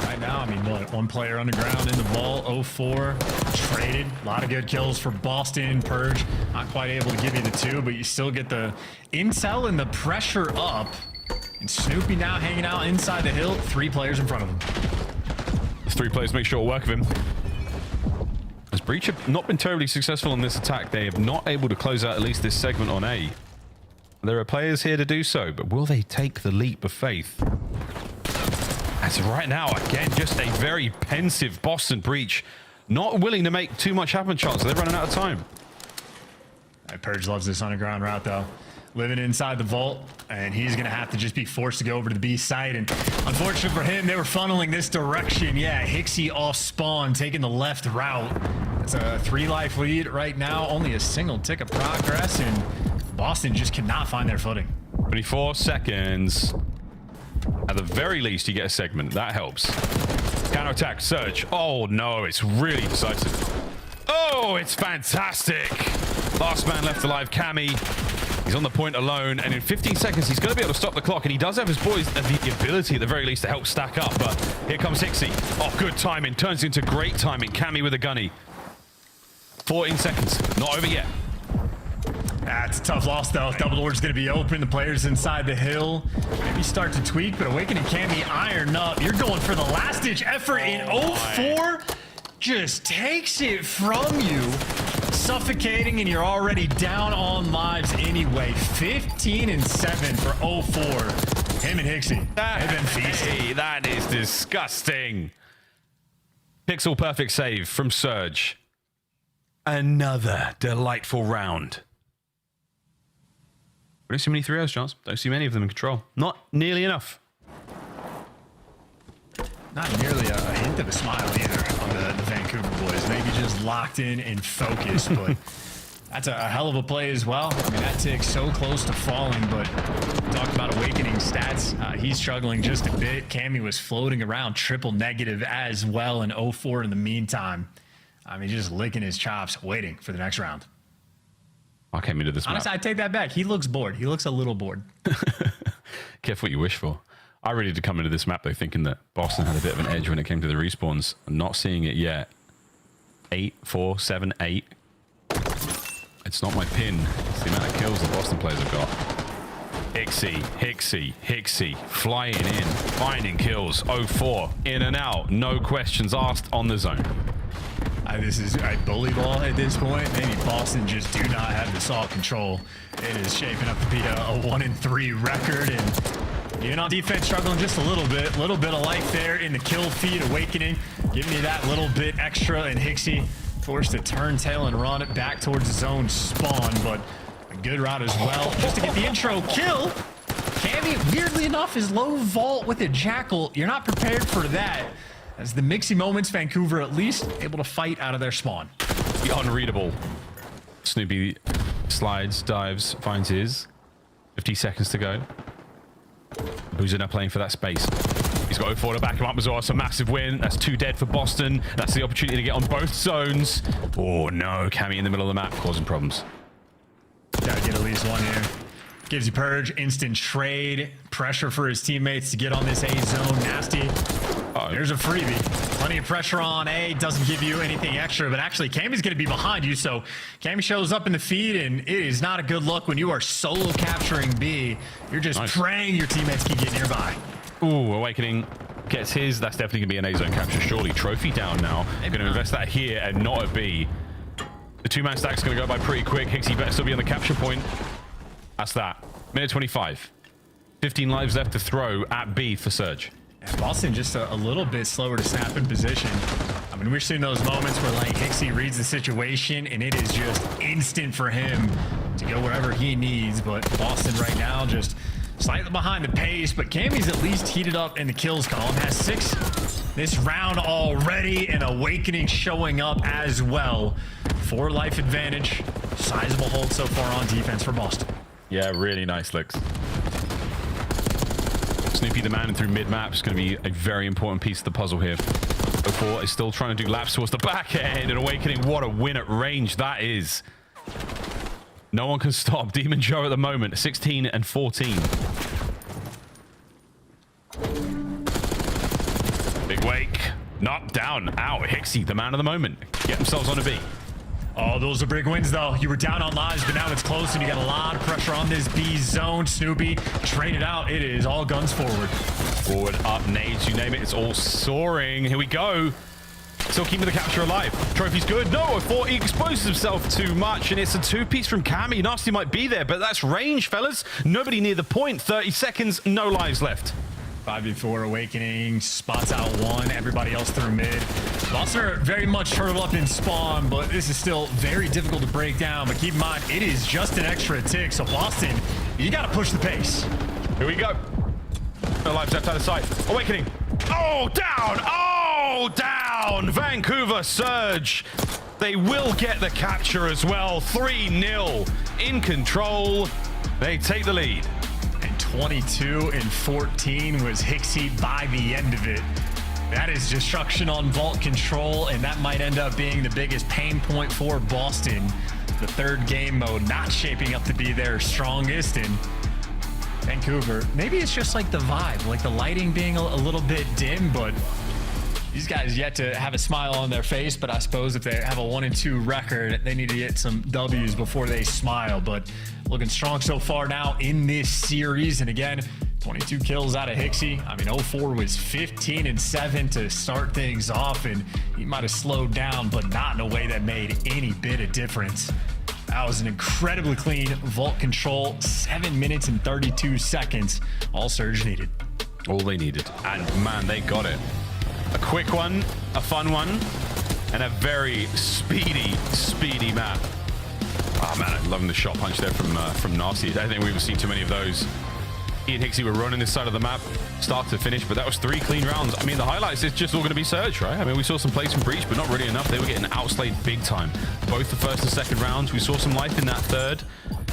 Right now, I mean, one player underground in the vault, 0-4, traded. A lot of good kills for Boston. Purge not quite able to give you the 2, but you still get the intel and the pressure up. And Snoopy now hanging out inside the hill. 3 players in front of him. 3 players make short work of him. As Breach have not been terribly successful in this attack, they have not able to close out at least this segment on A. There are players here to do so, but will they take the leap of faith? As of right now, again, just a very pensive Boston Breach. Not willing to make too much happen, chance. They're running out of time. Purge loves this underground route, though. Living inside the vault, and he's going to have to just be forced to go over to the B site. And unfortunate for him, they were funneling this direction. Yeah, Hixie off spawn, taking the left route. It's a 3-life lead right now. Only a single tick of progress, and Boston just cannot find their footing. 24 seconds. At the very least, you get a segment. That helps. Counterattack, Surge. Oh, no, it's really decisive. Oh, it's fantastic. Last man left alive, Cammy. He's on the point alone, and in 15 seconds, he's going to be able to stop the clock, and he does have his boys the ability, at the very least, to help stack up, but here comes Hixie. Oh, good timing. Turns into great timing. Cammy with a gunny. 14 seconds. Not over yet. That's a tough loss, though. Double door's going to be open. The players inside the hill maybe start to tweak, but Awakening can be ironed up. You're going for the last-ditch effort in 0-4. Just takes it from you. Suffocating, and you're already down on lives anyway. 15-7 for 0-4. Him and Hixie, they've been feasting. Hey, that is disgusting. Pixel perfect save from Surge. Another delightful round. Don't see many 3-0s, Chance. Don't see many of them in control. Not nearly enough. Not nearly a hint of a smile either on the Vancouver boys. Maybe just locked in and focused, but that's a hell of a play as well. I mean, that tick's so close to falling, but talk about Awakening stats. He's struggling just a bit. Cammy was floating around triple negative as well in 0-4 in the meantime. I mean, just licking his chops, waiting for the next round. I came into this Honestly, map. I take that back. He looks bored. He looks a little bored. Careful what you wish for. I really did come into this map, though, thinking that Boston had a bit of an edge when it came to the respawns. I'm not seeing it yet. 8, 4, 7, 8. It's not my pin. It's the amount of kills the Boston players have got. Hixie, flying in, finding kills. 0-4, in and out. No questions asked on the zone. This is a bully ball at this point. Maybe Boston just do not have the salt control. It is shaping up to be a 1-3 record, and even on defense struggling just a little bit of life there in the kill feed. Awakening, give me that little bit extra, and Hixie forced to turn tail and run it back towards his own spawn, but a good route as well just to get the intro kill. Cammy, weirdly enough, is low vault with a Jackal. You're not prepared for that. As the mixy moments, Vancouver at least able to fight out of their spawn. Unreadable. Snoopy slides, dives, finds his. 50 seconds to go. Boozer now playing for that space. He's got 0-4 to back him up as well. It's a massive win. That's 2 dead for Boston. That's the opportunity to get on both zones. Oh no, Cammy in the middle of the map causing problems. Gotta get at least one here. Gives you Purge, instant trade, pressure for his teammates to get on this A zone. Nasty. There's a freebie. Plenty of pressure on A. Doesn't give you anything extra, but actually Cammy's going to be behind you. So Cammy shows up in the feed, and it is not a good look when you are solo capturing B. You're just praying your teammates can get nearby. Ooh, Awakening gets his. That's definitely going to be an A zone capture. Surely trophy down now. Going to invest that here and not at B. The 2-man stack's going to go by pretty quick. Hixie better still be on the capture point. That's that. Minute 25. 15 lives left to throw at B for Surge. And Boston just a little bit slower to snap in position. I mean, we're seeing those moments where like Hixie reads the situation and it is just instant for him to go wherever he needs. But Boston right now just slightly behind the pace, but Cammy's at least heated up in the kills column. Has 6 this round already, and Awakening showing up as well. 4 life advantage. Sizable hold so far on defense for Boston. Yeah, really nice looks. Snoopy the man through mid-map is going to be a very important piece of the puzzle here. 04 is still trying to do laps towards the back end, and Awakening, what a win at range that is. No one can stop Demon Joe at the moment. 16 and 14. Big wake. Knock down. Out. Hixie, the man of the moment. Get themselves on a B. Oh, those are big wins, though. You were down on lives, but now it's close, and you got a lot of pressure on this B zone. Snoopy traded out. It is all guns forward. Forward, up, nades, you name it. It's all soaring. Here we go. Still keeping the capture alive. Trophy's good. No, 04 he exposes himself too much, and it's a 2-piece from Cammy. Nasty might be there, but that's range, fellas. Nobody near the point. 30 seconds, no lives left. 5v4 Awakening, spots out 1, everybody else through mid. Boston are very much turtled up in spawn, but this is still very difficult to break down. But keep in mind, it is just an extra tick, so Boston, you gotta push the pace. Here we go. No lives left out of sight. Awakening. Oh, down! Oh, down! Vancouver Surge. They will get the capture as well. 3-0 in control. They take the lead. 22 and 14 was Hixie by the end of it. That is destruction on vault control, and that might end up being the biggest pain point for Boston. The third game mode not shaping up to be their strongest, and Vancouver, maybe it's just like the vibe, like the lighting being a little bit dim, but these guys yet to have a smile on their face. But I suppose if they have a 1-2 record, they need to get some W's before they smile. But looking strong so far now in this series. And again, 22 kills out of Hixie. I mean, 04 was 15 and 7 to start things off, and he might have slowed down, but not in a way that made any bit of difference. That was an incredibly clean vault control, 7 minutes and 32 seconds. All Surge needed. All they needed. And man, they got it. A quick one, a fun one, and a very speedy map. Oh man, I'm loving the shot punch there from Nasty. I don't think we've seen too many of those. He and Hixie were running this side of the map, start to finish, but that was 3 clean rounds. I mean, the highlights is just all going to be Surge, right? I mean, we saw some plays from Breach, but not really enough. They were getting outslayed big time. Both the first and second rounds. We saw some life in that third.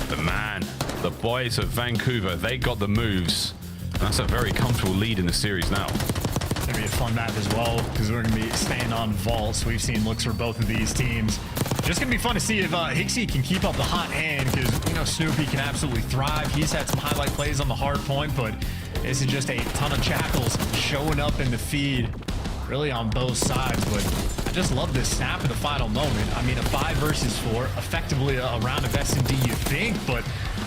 But man, the boys of Vancouver, they got the moves. And that's a very comfortable lead in the series now. It's going to be a fun map as well, because we're going to be staying on vaults. We've seen looks for both of these teams. Just going to be fun to see if Hixie can keep up the hot hand, because, you know, Snoopy can absolutely thrive. He's had some highlight plays on the hard point, but this is just a ton of Jackals showing up in the feed, really on both sides. But I just love this snap at the final moment. I mean, a 5 versus 4, effectively a round of S&D, you think, but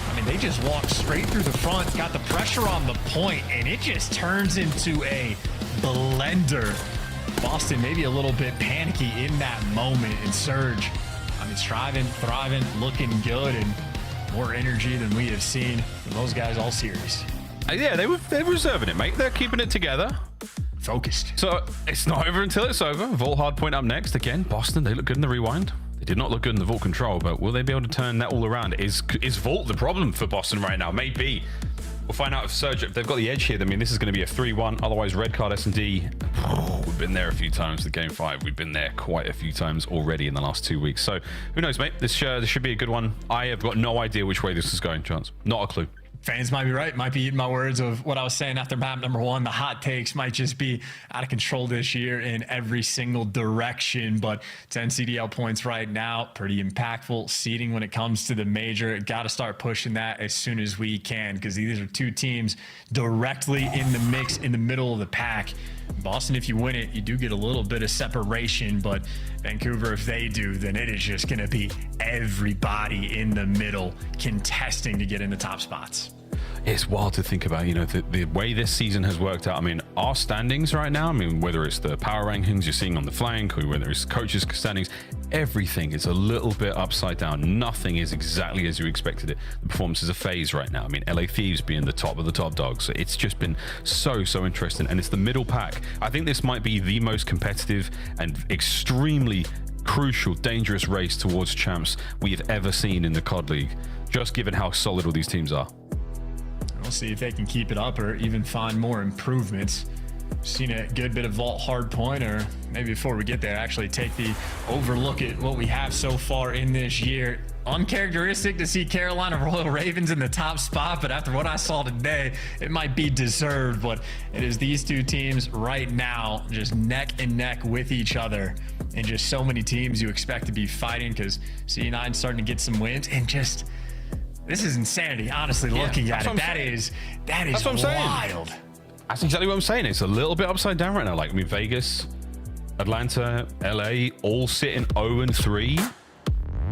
I mean, they just walked straight through the front, got the pressure on the point, and it just turns into a blender. Boston maybe a little bit panicky in that moment, and Surge, I mean, striving, thriving, looking good, and more energy than we have seen from those guys all series. Yeah, they're reserving it, mate. They're keeping it together. Focused. So it's not over until it's over. Vault hard point up next. Again, Boston, they look good in the rewind. They did not look good in the vault control, but will they be able to turn that all around? Is vault the problem for Boston right now? Maybe. We'll find out if Surge, if they've got the edge here. I mean, this is going to be a 3-1. Otherwise, red card S&D. We've been there a few times. The game 5, we've been there quite a few times already in the last 2 weeks. So who knows, mate? This should be a good one. I have got no idea which way this is going, Chance. Not a clue. Fans might be right, might be eating my words of what I was saying after map number 1. The hot takes might just be out of control this year in every single direction, but 10 CDL points right now, pretty impactful seeding when it comes to the major. Got to start pushing that as soon as we can, because these are 2 teams directly in the mix in the middle of the pack. Boston, if you win it, you do get a little bit of separation, but Vancouver, if they do, then it is just going to be everybody in the middle contesting to get in the top spots. it's wild to think about, you know, the way this season has worked out. I mean, our standings right now, I mean, whether it's the power rankings you're seeing on the flank or whether it's coaches' standings, everything is a little bit upside down. Nothing is exactly as you expected it. The performance is a phase right now. I mean, LA Thieves being the top of the top dogs. It's just been so interesting. And it's the middle pack. I think this might be the most competitive and extremely crucial, dangerous race towards champs we've ever seen in the COD League, just given how solid all these teams are. We'll see if they can keep it up or even find more improvements. Seen a good bit of vault hard point, or maybe before we get there, actually take the overlook at what we have so far in this year. Uncharacteristic to see Carolina Royal Ravens in the top spot, but after what I saw today, it might be deserved. But it is these two teams right now just neck and neck with each other, and just so many teams you expect to be fighting, because C9 starting to get some wins, and just this is insanity, honestly. Looking at it, that is That's what I'm wild. saying. That's exactly what I'm saying. It's a little bit upside down right now. Like, I mean, Vegas, Atlanta, LA, all sitting 0-3.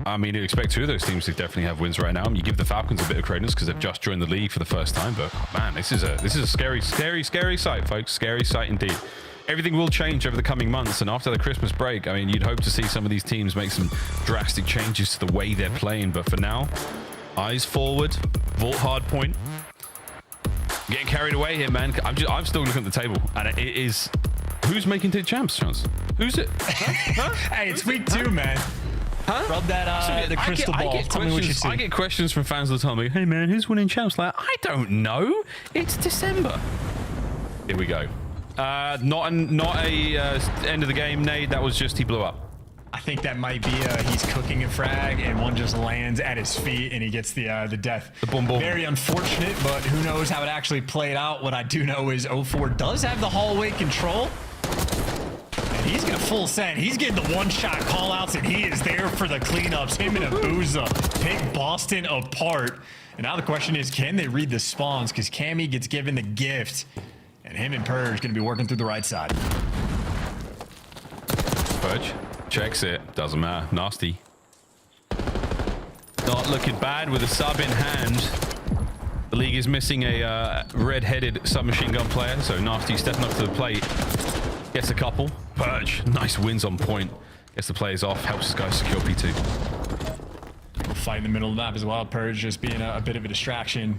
I mean, you expect two of those teams to definitely have wins right now. I mean, you give the Falcons a bit of credence because they've just joined the league for the first time. But man, this is a scary sight, folks. Scary sight indeed. Everything will change over the coming months, and after the Christmas break, I mean, you'd hope to see some of these teams make some drastic changes to the way they're playing. But for now, eyes forward, vault hard point. Getting carried away here, man. I'm still looking at the table, and it is who's making the champs, Chance? Who's it? Huh? Hey, it's week 2, man. Huh? Rub that the crystal ball. Tell me what you see. I get questions from fans all the time. Like, hey man, who's winning champs? Like, I don't know. It's December. Here we go. Not a end of the game, Nate. That was just he blew up. I think that might be he's cooking a frag and one just lands at his feet and he gets the death. The boom boom. Very unfortunate, but who knows how it actually played out. What I do know is 04 does have the hallway control. And he's gonna full send. He's getting the one-shot call-outs, and he is there for the cleanups. Him and Abuza pick Boston apart. And now the question is, can they read the spawns? Because Cammy gets given the gift, and him and Purge gonna be working through the right side. Purge checks it. Doesn't matter. Nasty. Not looking bad with a sub in hand. The league is missing a red-headed submachine gun player, so Nasty stepping up to the plate. Gets a couple. Purge. Nice wins on point. Gets the players off. Helps his guys secure P2. Fight in the middle of the map as well. Purge just being a bit of a distraction.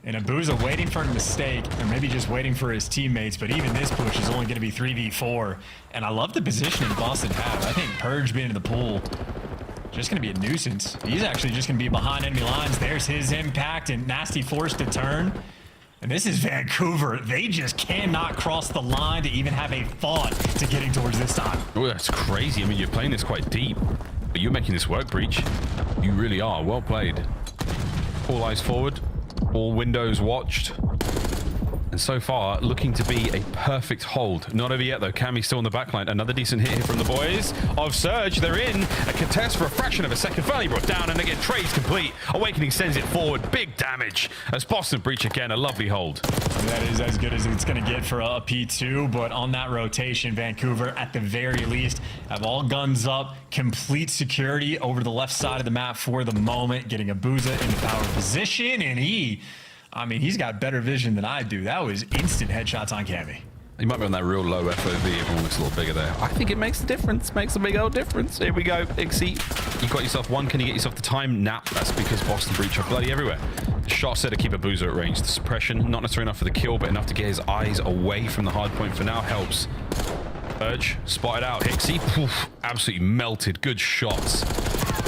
And Abuza waiting for a mistake, or maybe just waiting for his teammates, but even this push is only going to be 3v4. And I love the positioning Boston has. I think Purge being in the pool, just going to be a nuisance. He's actually just going to be behind enemy lines. There's his impact, and Nasty forced to turn. And this is Vancouver. They just cannot cross the line to even have a thought to getting towards this time. Oh, that's crazy. I mean, you're playing this quite deep, but you're making this work, Breach. You really are. Well played. All eyes forward. All windows watched. And so far, looking to be a perfect hold. Not over yet, though. Cammy's still on the backline. Another decent hit here from the boys of Surge. They're in. A contest for a fraction of a second. Finally brought down, and again, trade's complete. Awakening sends it forward. Big damage. As Boston breach again. A lovely hold. That is as good as it's going to get for a P2, but on that rotation, Vancouver, at the very least, have all guns up. Complete security over the left side of the map for the moment. Getting Abuza into power position, and he's got better vision than I do. That was instant headshots on Cammy. You might be on that real low FOV. Everyone looks a little bigger there. I think it makes a difference. Makes a big old difference. Here we go. Ixie. You got yourself one. Can you get yourself the time? Nah. That's because Boston breach are bloody everywhere. The shot set to keep Abuza at range. The suppression, not necessarily enough for the kill, but enough to get his eyes away from the hard point for now helps. Urge. Spotted out. Ixie. Poof, absolutely melted. Good shots.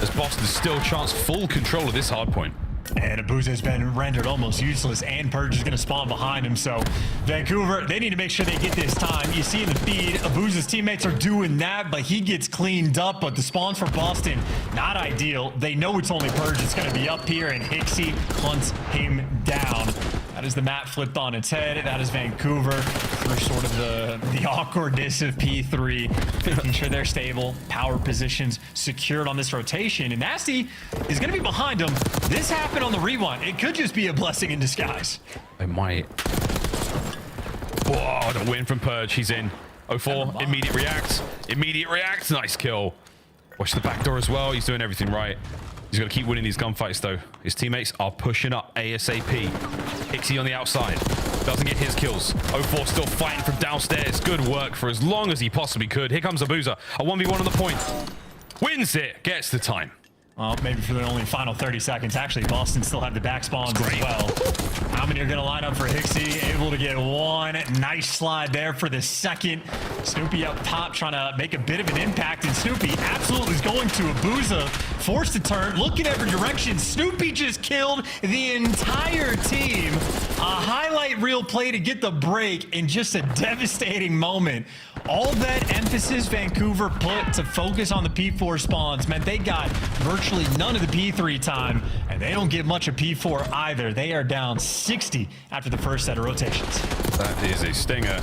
As Boston still chance full control of this hard point. And Abuza has been rendered almost useless, and Purge is going to spawn behind him. So Vancouver, they need to make sure they get this time. You see in the feed, Abuza's teammates are doing that, but he gets cleaned up. But the spawns for Boston, not ideal. They know it's only Purge. It's going to be up here, and Hixie hunts him down. That is the map flipped on its head. That is Vancouver for sort of the awkwardness of P3, making sure they're stable, power positions secured on this rotation. And Nasty is going to be behind him. This happened on the rewind. It could just be a blessing in disguise. It might. Whoa, the win from Purge. He's in. 04, immediate react. Immediate react. Nice kill. Watch the back door as well. He's doing everything right. He's got to keep winning these gunfights, though. His teammates are pushing up ASAP. Ixie on the outside. Doesn't get his kills. 04 still fighting from downstairs. Good work for as long as he possibly could. Here comes Abuza. A 1v1 on the point. Wins it. Gets the time. Well, maybe for the only final 30 seconds. Actually, Boston still have the back spawns as well. How many are going to line up for Hixie? Able to get one. Nice slide there for the second. Snoopy up top trying to make a bit of an impact. And Snoopy absolutely is going to Abuza. Forced to turn. Look in every direction. Snoopy just killed the entire team. A highlight reel play to get the break in just a devastating moment. All that emphasis Vancouver put to focus on the P4 spawns meant they got virtually none of the P3 time, and they don't get much of P4 either. They are down 60 after the first set of rotations. That is a stinger.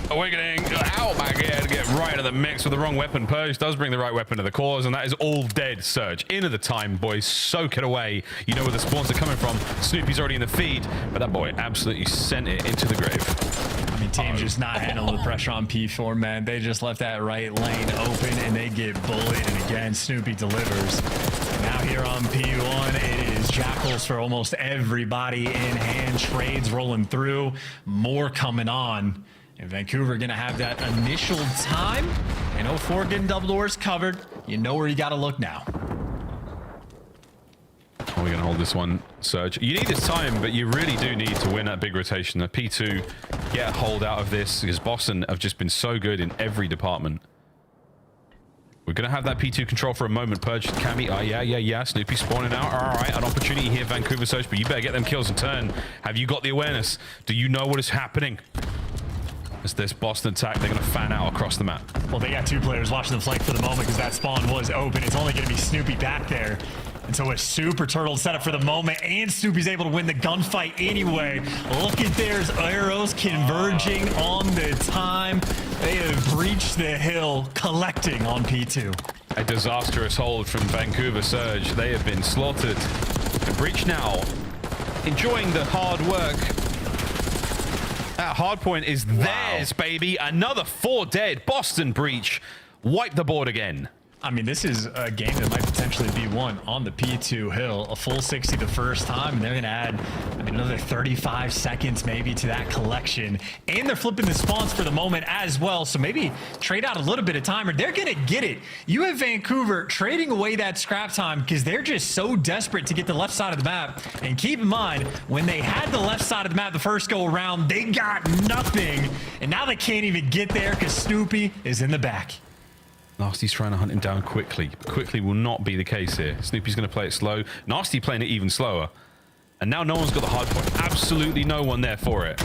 Awakening. Oh my god, get right into the mix with the wrong weapon. Purge does bring the right weapon to the cause, and that is all dead. Surge into the time, boys. Soak it away. You know where the spawns are coming from. Snoopy's already in the feed, but that boy absolutely sent it into the grave. I mean, team just not handling the pressure on P4, man. They just left that right lane open, and they get bullied, and again, Snoopy delivers. Now here on P1, it is Jackals for almost everybody in hand. Trades rolling through. More coming on. And Vancouver going to have that initial time. And 04 getting double doors covered. You know where you got to look now. Are we going to hold this one, Surge? You need this time, but you really do need to win that big rotation. The P2 get a hold out of this because Boston have just been so good in every department. We're going to have that P2 control for a moment. Purge, Cammy. Oh, yeah. Snoopy spawning out. All right, an opportunity here, Vancouver Surge, but you better get them kills in turn. Have you got the awareness? Do you know what is happening? As this Boston attack, they're going to fan out across the map. Well, they got two players watching the flank for the moment because that spawn was open. It's only going to be Snoopy back there. And so a super turtle setup for the moment, and Snoopy's able to win the gunfight anyway. Look at there's arrows converging on the time. They have breached the hill, collecting on P2. A disastrous hold from Vancouver Surge. They have been slaughtered. And Breach now enjoying the hard work. That hard point is theirs, baby. Another 4 dead. Boston Breach wipe the board again. I mean, this is a game that might potentially be won on the P2 hill. A full 60 the first time, and they're going to add another 35 seconds maybe to that collection. And they're flipping the spawns for the moment as well, so maybe trade out a little bit of time, or they're going to get it. You have Vancouver trading away that scrap time because they're just so desperate to get the left side of the map. And keep in mind, when they had the left side of the map the first go around, they got nothing. And now they can't even get there because Snoopy is in the back. Nasty's trying to hunt him down quickly. Quickly will not be the case here. Snoopy's going to play it slow. Nasty playing it even slower. And now no one's got the hard point. Absolutely no one there for it.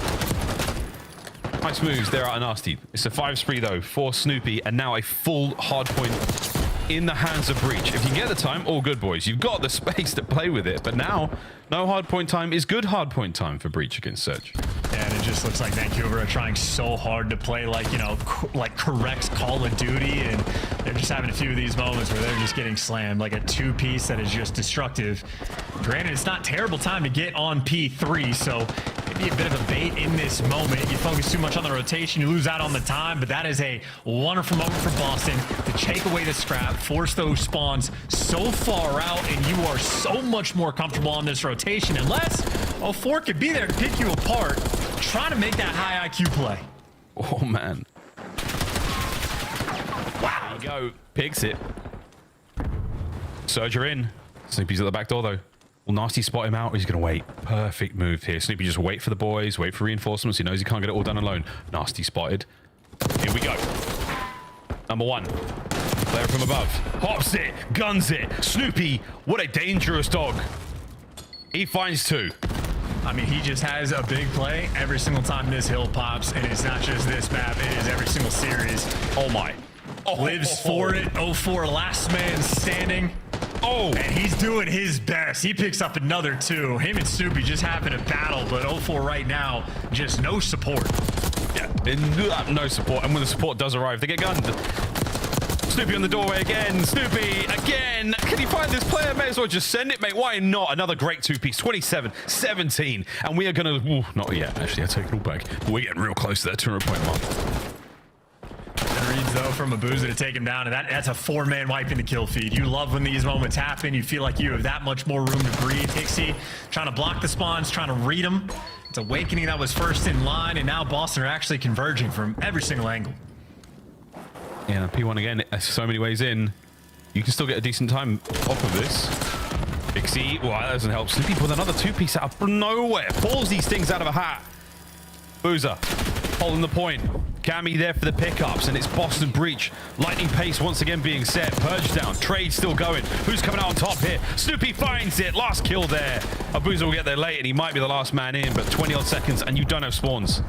Nice moves there out of Nasty. It's a 5 spree though for Snoopy, and now a full hard point in the hands of Breach. If you can get the time, all good, boys. You've got the space to play with it, but now no hard point time is good hard point time for Breach against Surge. And it just looks like Vancouver are trying so hard to play like, you know, like correct Call of Duty, and they're just having a few of these moments where they're just getting slammed like a 2-piece that is just destructive. Granted, it's not terrible time to get on P3, so maybe a bit of a bait in this moment. You focus too much on the rotation, you lose out on the time, but that is a wonderful moment for Boston to take away the scrap, force those spawns so far out, and you are so much more comfortable on this rotation, unless 04 could be there to pick you apart, trying to make that high IQ play. Oh, man. Wow. There you go. Pigs it. Surge are in. Snoopy's at the back door, though. Will Nasty spot him out? Or he's going to wait. Perfect move here. Snoopy just wait for the boys, wait for reinforcements. He knows he can't get it all done alone. Nasty spotted. Here we go. Number 1. Player from above. Hops it. Guns it. Snoopy, what a dangerous dog. He finds 2. I mean, he just has a big play every single time this hill pops, and it's not just this map, it is every single series. Oh my. Oh, Lives for it. 04 last man standing. Oh, and he's doing his best. He picks up another 2. Him and Snoopy just having a battle, but 04 right now, just no support. Yeah, no support. And when the support does arrive, they get gunned. Snoopy on the doorway again. Snoopy again. Can you find this player? May as well just send it, mate. Why not? Another great 2-piece. 27-17. And we are going to... Not yet, actually. I take it all back. But we're getting real close to that 200-point mark. Reads moves, though, from Abuza to take him down, and that's a 4-man wipe in the kill feed. You love when these moments happen. You feel like you have that much more room to breathe. Hixie trying to block the spawns, trying to read them. It's Awakening that was first in line, and now Boston are actually converging from every single angle. Yeah, P1 again, so many ways in. You can still get a decent time off of this. Pixie, well, that doesn't help. Snoopy with another 2-piece out of nowhere. Pulls these things out of a hat. Boozer holding the point. Cammy there for the pickups, and it's Boston Breach. Lightning pace once again being set. Purge down. Trade still going. Who's coming out on top here? Snoopy finds it. Last kill there. Abuza will get there late, and he might be the last man in, but 20-odd seconds, and you don't have spawns.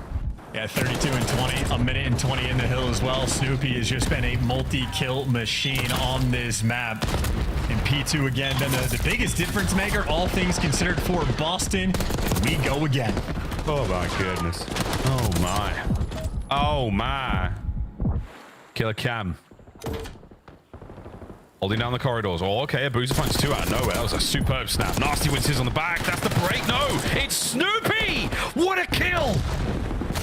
Yeah, 32 and 20, a minute and 20 in the hill as well. Snoopy has just been a multi-kill machine on this map. And P2 again, then the biggest difference maker, all things considered, for Boston. And we go again. Oh my goodness. Oh my. Oh my. Killer Cam. Holding down the corridors. Oh, okay. Abuza finds 2 out of nowhere. That was a superb snap. Nasty wins his on the back. That's the break. No, it's Snoopy. What a kill.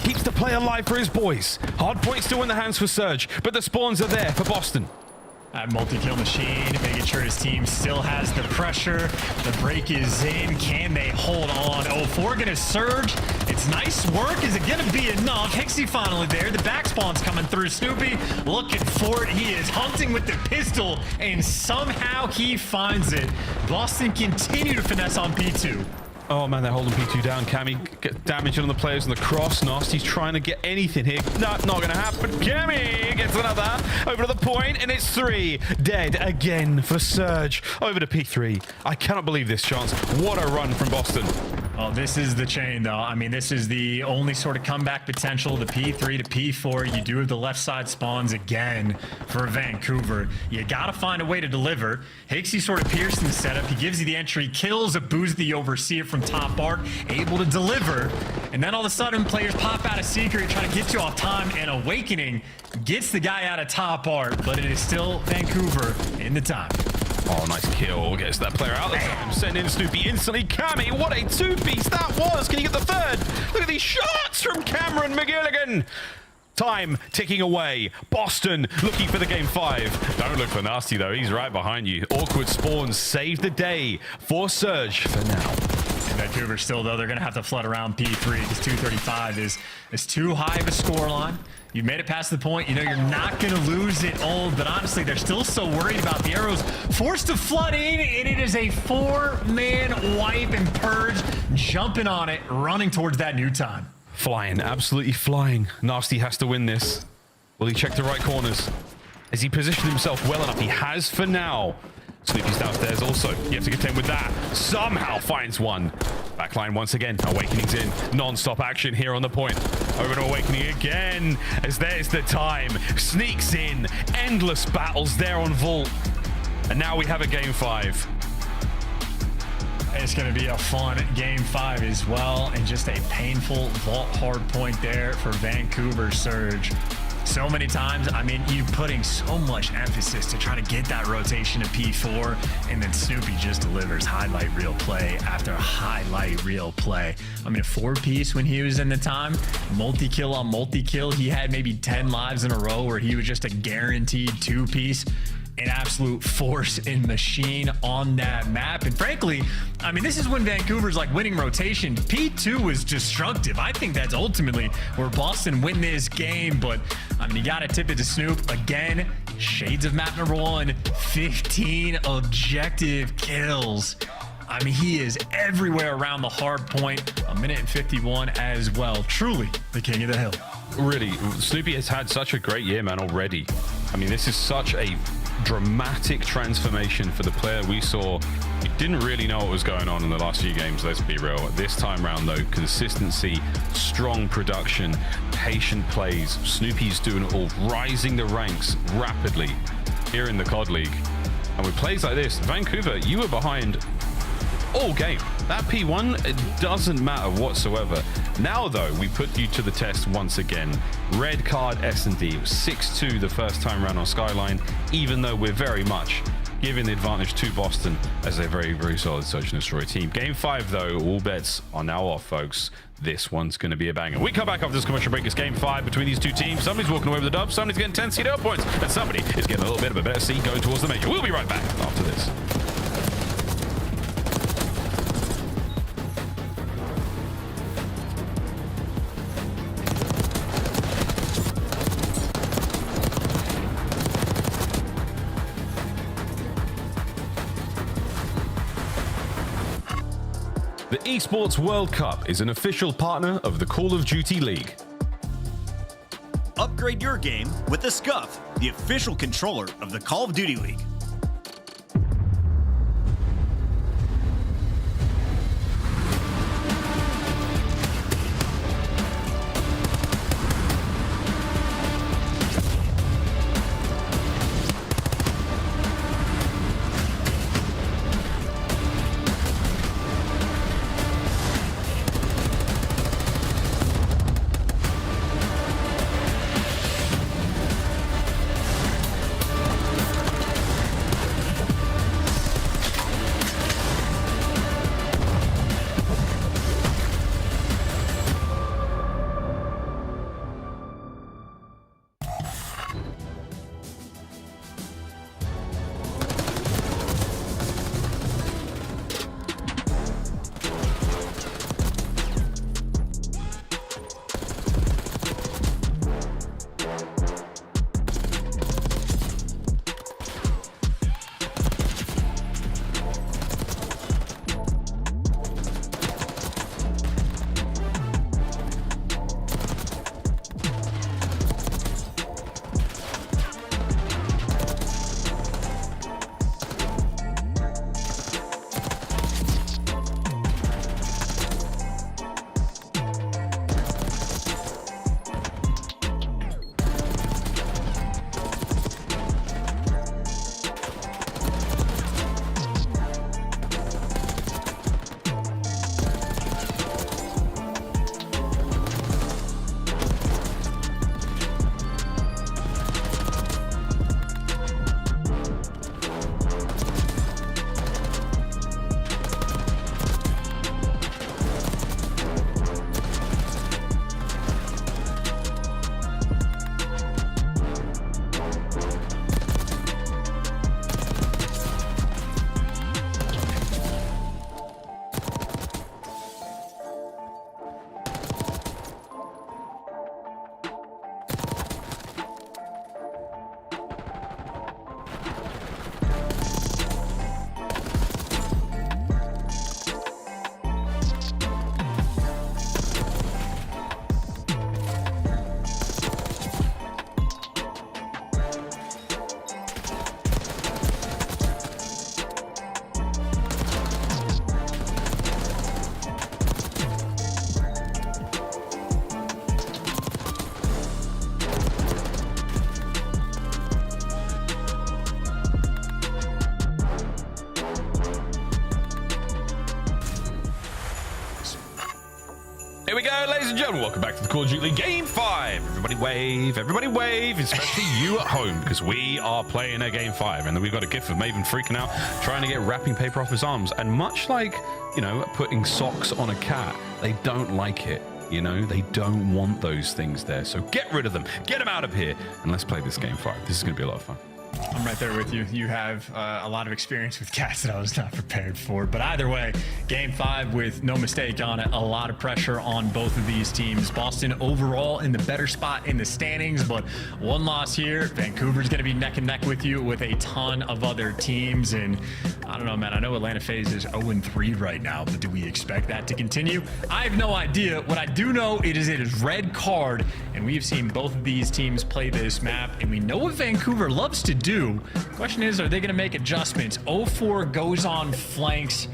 Keeps the play alive for his boys. Hard point still in the hands for Surge, but the spawns are there for Boston. That multi-kill machine, making sure his team still has the pressure. The break is in. Can they hold on? 0-4 gonna surge. It's nice work. Is it gonna be enough? Hixie finally there. The back spawn's coming through. Snoopy looking for it. He is hunting with the pistol, and somehow he finds it. Boston continue to finesse on P2. Oh man, they're holding P2 down. Cammy get damage on the players on the cross. Nasty's trying to get anything here. No, not gonna happen. Cammy gets another over to the point, and it's 3 dead again for Surge. Over to P3. I cannot believe this chance. What a run from Boston. Oh, this is the chain, though. I mean, this is the only sort of comeback potential. The P3 to P4. You do have the left side spawns again for Vancouver. You got to find a way to deliver. Hixie sort of piercing the setup. He gives you the entry, kills Abuza the Overseer from top art, able to deliver. And then all of a sudden, players pop out of Secret, trying to get you off time, and Awakening gets the guy out of top art, but it is still Vancouver in the time. Oh, nice kill. Gets that player out of time. Send in Snoopy instantly. Cammy, what a 2-piece that was. Can you get the third? Look at these shots from Cameron McGilligan. Time ticking away. Boston looking for the game 5. Don't look for Nasty, though. He's right behind you. Awkward spawns save the day for Surge for now. Vancouver still, though, they're going to have to flood around P3 because 235 is too high of a scoreline. You made it past the point. You know you're not going to lose it all, but honestly, they're still so worried about the arrows. Forced to flood in, and it is a 4-man wipe and Purge jumping on it, running towards that new time. Flying, absolutely flying. Nasty has to win this. Will he check the right corners? Has he positioned himself well enough? He has for now. Snoopy's downstairs also. You have to contend with that. Somehow finds one. Backline once again. Awakening's in. Non-stop action here on the point. Over to Awakening again. As there's the time. Sneaks in. Endless battles there on Vault. And now we have a game 5. It's going to be a fun game 5 as well. And just a painful Vault hard point there for Vancouver Surge. So many times, I mean, you're putting so much emphasis to try to get that rotation to P4, and then Snoopy just delivers highlight reel play after highlight reel play. I mean, a 4-piece when he was in the time, multi-kill on multi-kill. He had maybe 10 lives in a row where he was just a guaranteed 2-piece. An absolute force and machine on that map. And frankly, I mean, this is when Vancouver's like winning rotation. P2 was destructive. I think that's ultimately where Boston win this game. But I mean, you got to tip it to Snoop. Again, shades of map number 1, 15 objective kills. I mean, he is everywhere around the hard point. A minute and 51 as well. Truly the king of the hill. Really, Snoopy has had such a great year, man, already. I mean, this is such a dramatic transformation for the player we saw. He didn't really know what was going on in the last few games, let's be real. This time around, though, consistency, strong production, patient plays. Snoopy's doing it all, rising the ranks rapidly here in the COD League. And with plays like this, Vancouver, you were behind all game. That P1, it doesn't matter whatsoever. Now, though, we put you to the test once again. Red card S&D. It was 6-2 the first time around on Skyline, even though we're very much giving the advantage to Boston as a very, very solid search and destroy team. Game 5, though, all bets are now off, folks. This one's going to be a banger. We come back after this commercial break. It's Game 5 between these two teams. Somebody's walking away with the dub, somebody's getting 10 CDL points, and somebody is getting a little bit of a better seed going towards the major. We'll be right back after this. The Esports World Cup is an official partner of the Call of Duty League. Upgrade your game with the Scuff, the official controller of the Call of Duty League. Here we go, ladies and gentlemen. Welcome back to the Call of Duty League Game 5. Everybody wave, especially you at home, because we are playing a Game 5. And then we've got a gif of Maven freaking out, trying to get wrapping paper off his arms. And much like, you know, putting socks on a cat, they don't like it. You know, they don't want those things there. So get rid of them. Get them out of here. And let's play this Game 5. This is going to be a lot of fun. I'm right there with you. You have a lot of experience with cats that I was not prepared for. But either way, Game 5 with no mistake on it. A lot of pressure on both of these teams. Boston overall in the better spot in the standings, but one loss here. Vancouver's going to be neck and neck with you with a ton of other teams. And I don't know, man. I know Atlanta FaZe is 0-3 right now, but do we expect that to continue? I have no idea. What I do know it is red card, and we've seen both of these teams play this map, and we know what Vancouver loves to do. Question is, are they going to make adjustments? 0-4 goes on flanks.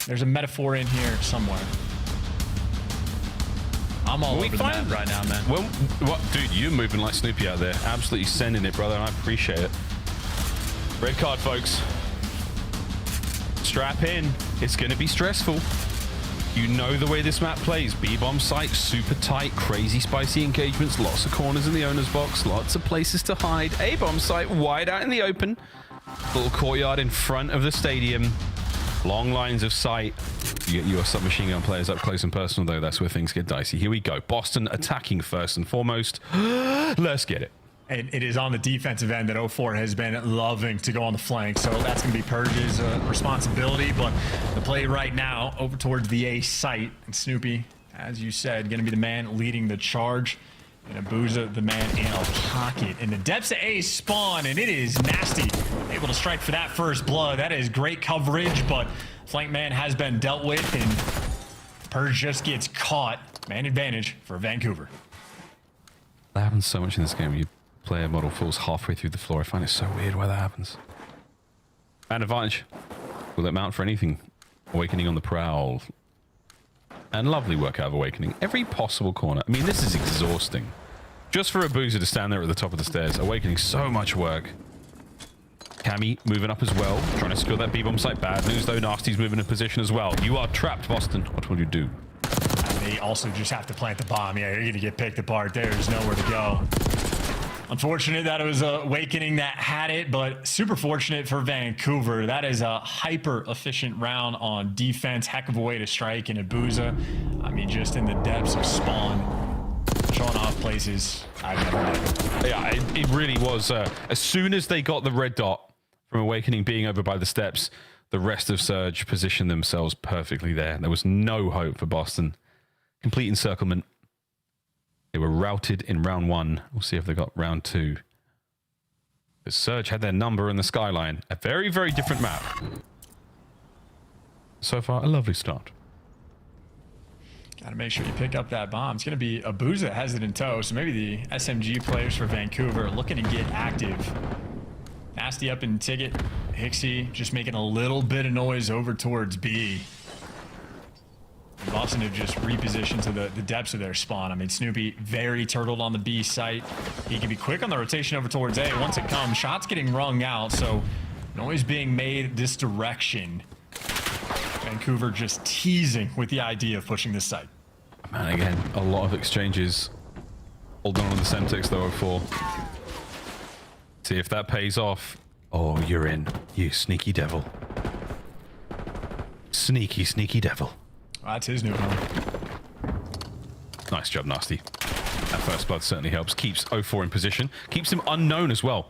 There's a metaphor in here somewhere. I'm all over the map right now, man. Well, what, dude, you're moving like Snoopy out there. Absolutely sending it, brother. I appreciate it. Red card, folks. Strap in. It's going to be stressful. You know the way this map plays. B-bomb site, super tight, crazy spicy engagements, lots of corners in the owner's box, lots of places to hide. A-bomb site, wide out in the open. Little courtyard in front of the stadium. Long lines of sight. You get your submachine gun players up close and personal, though. That's where things get dicey. Here we go. Boston attacking first and foremost. Let's get it. And it is on the defensive end that 04 has been loving to go on the flank. So that's going to be Purge's responsibility. But the play right now over towards the A site. And Snoopy, as you said, going to be the man leading the charge. And Abuza, the man in a pocket. In the depths of A spawn, and it is nasty. Able to strike for that first blood. That is great coverage, but flank man has been dealt with, and Purge just gets caught. Man advantage for Vancouver. That happens so much in this game. You player model falls halfway through the floor. I find it so weird why that happens. Man advantage. Will it mount for anything? Awakening on the prowl. And lovely work out of Awakening. Every possible corner. I mean, this is exhausting. Just for a Boozer to stand there at the top of the stairs. Awakening so much work. Cammy moving up as well. Trying to secure that B-bomb site. Bad news, though. Nasty's moving in position as well. You are trapped, Boston. What will you do? And they also just have to plant the bomb. Yeah, you're going to get picked apart. There's nowhere to go. Unfortunate that it was Awakening that had it, but super fortunate for Vancouver. That is a hyper-efficient round on defense. Heck of a way to strike in Abuza. I mean, just in the depths of spawn. Showing off places I've never done. Yeah, it really was. As soon as they got the red dot from Awakening being over by the steps, the rest of Surge positioned themselves perfectly there. There was no hope for Boston. Complete encirclement. They were routed in round 1. We'll see if they got round 2. The Surge had their number in the skyline. A very, very different map. So far, a lovely start. Got to make sure you pick up that bomb. It's going to be Abuza that has it in tow, so maybe the SMG players for Vancouver are looking to get active. Nasty up in ticket. Hixie just making a little bit of noise over towards B. Boston have just repositioned to the depths of their spawn. I mean, Snoopy very turtled on the B site. He can be quick on the rotation over towards A. Once it comes, shots getting rung out, so noise being made this direction. Vancouver just teasing with the idea of pushing this site. Man, again, a lot of exchanges. Hold on the Semtex, though, 04. See if that pays off. Oh, you're in, you sneaky devil. Sneaky, sneaky devil. Well, that's his new home. Nice job, Nasty. That first blood certainly helps. Keeps 04 in position. Keeps him unknown as well.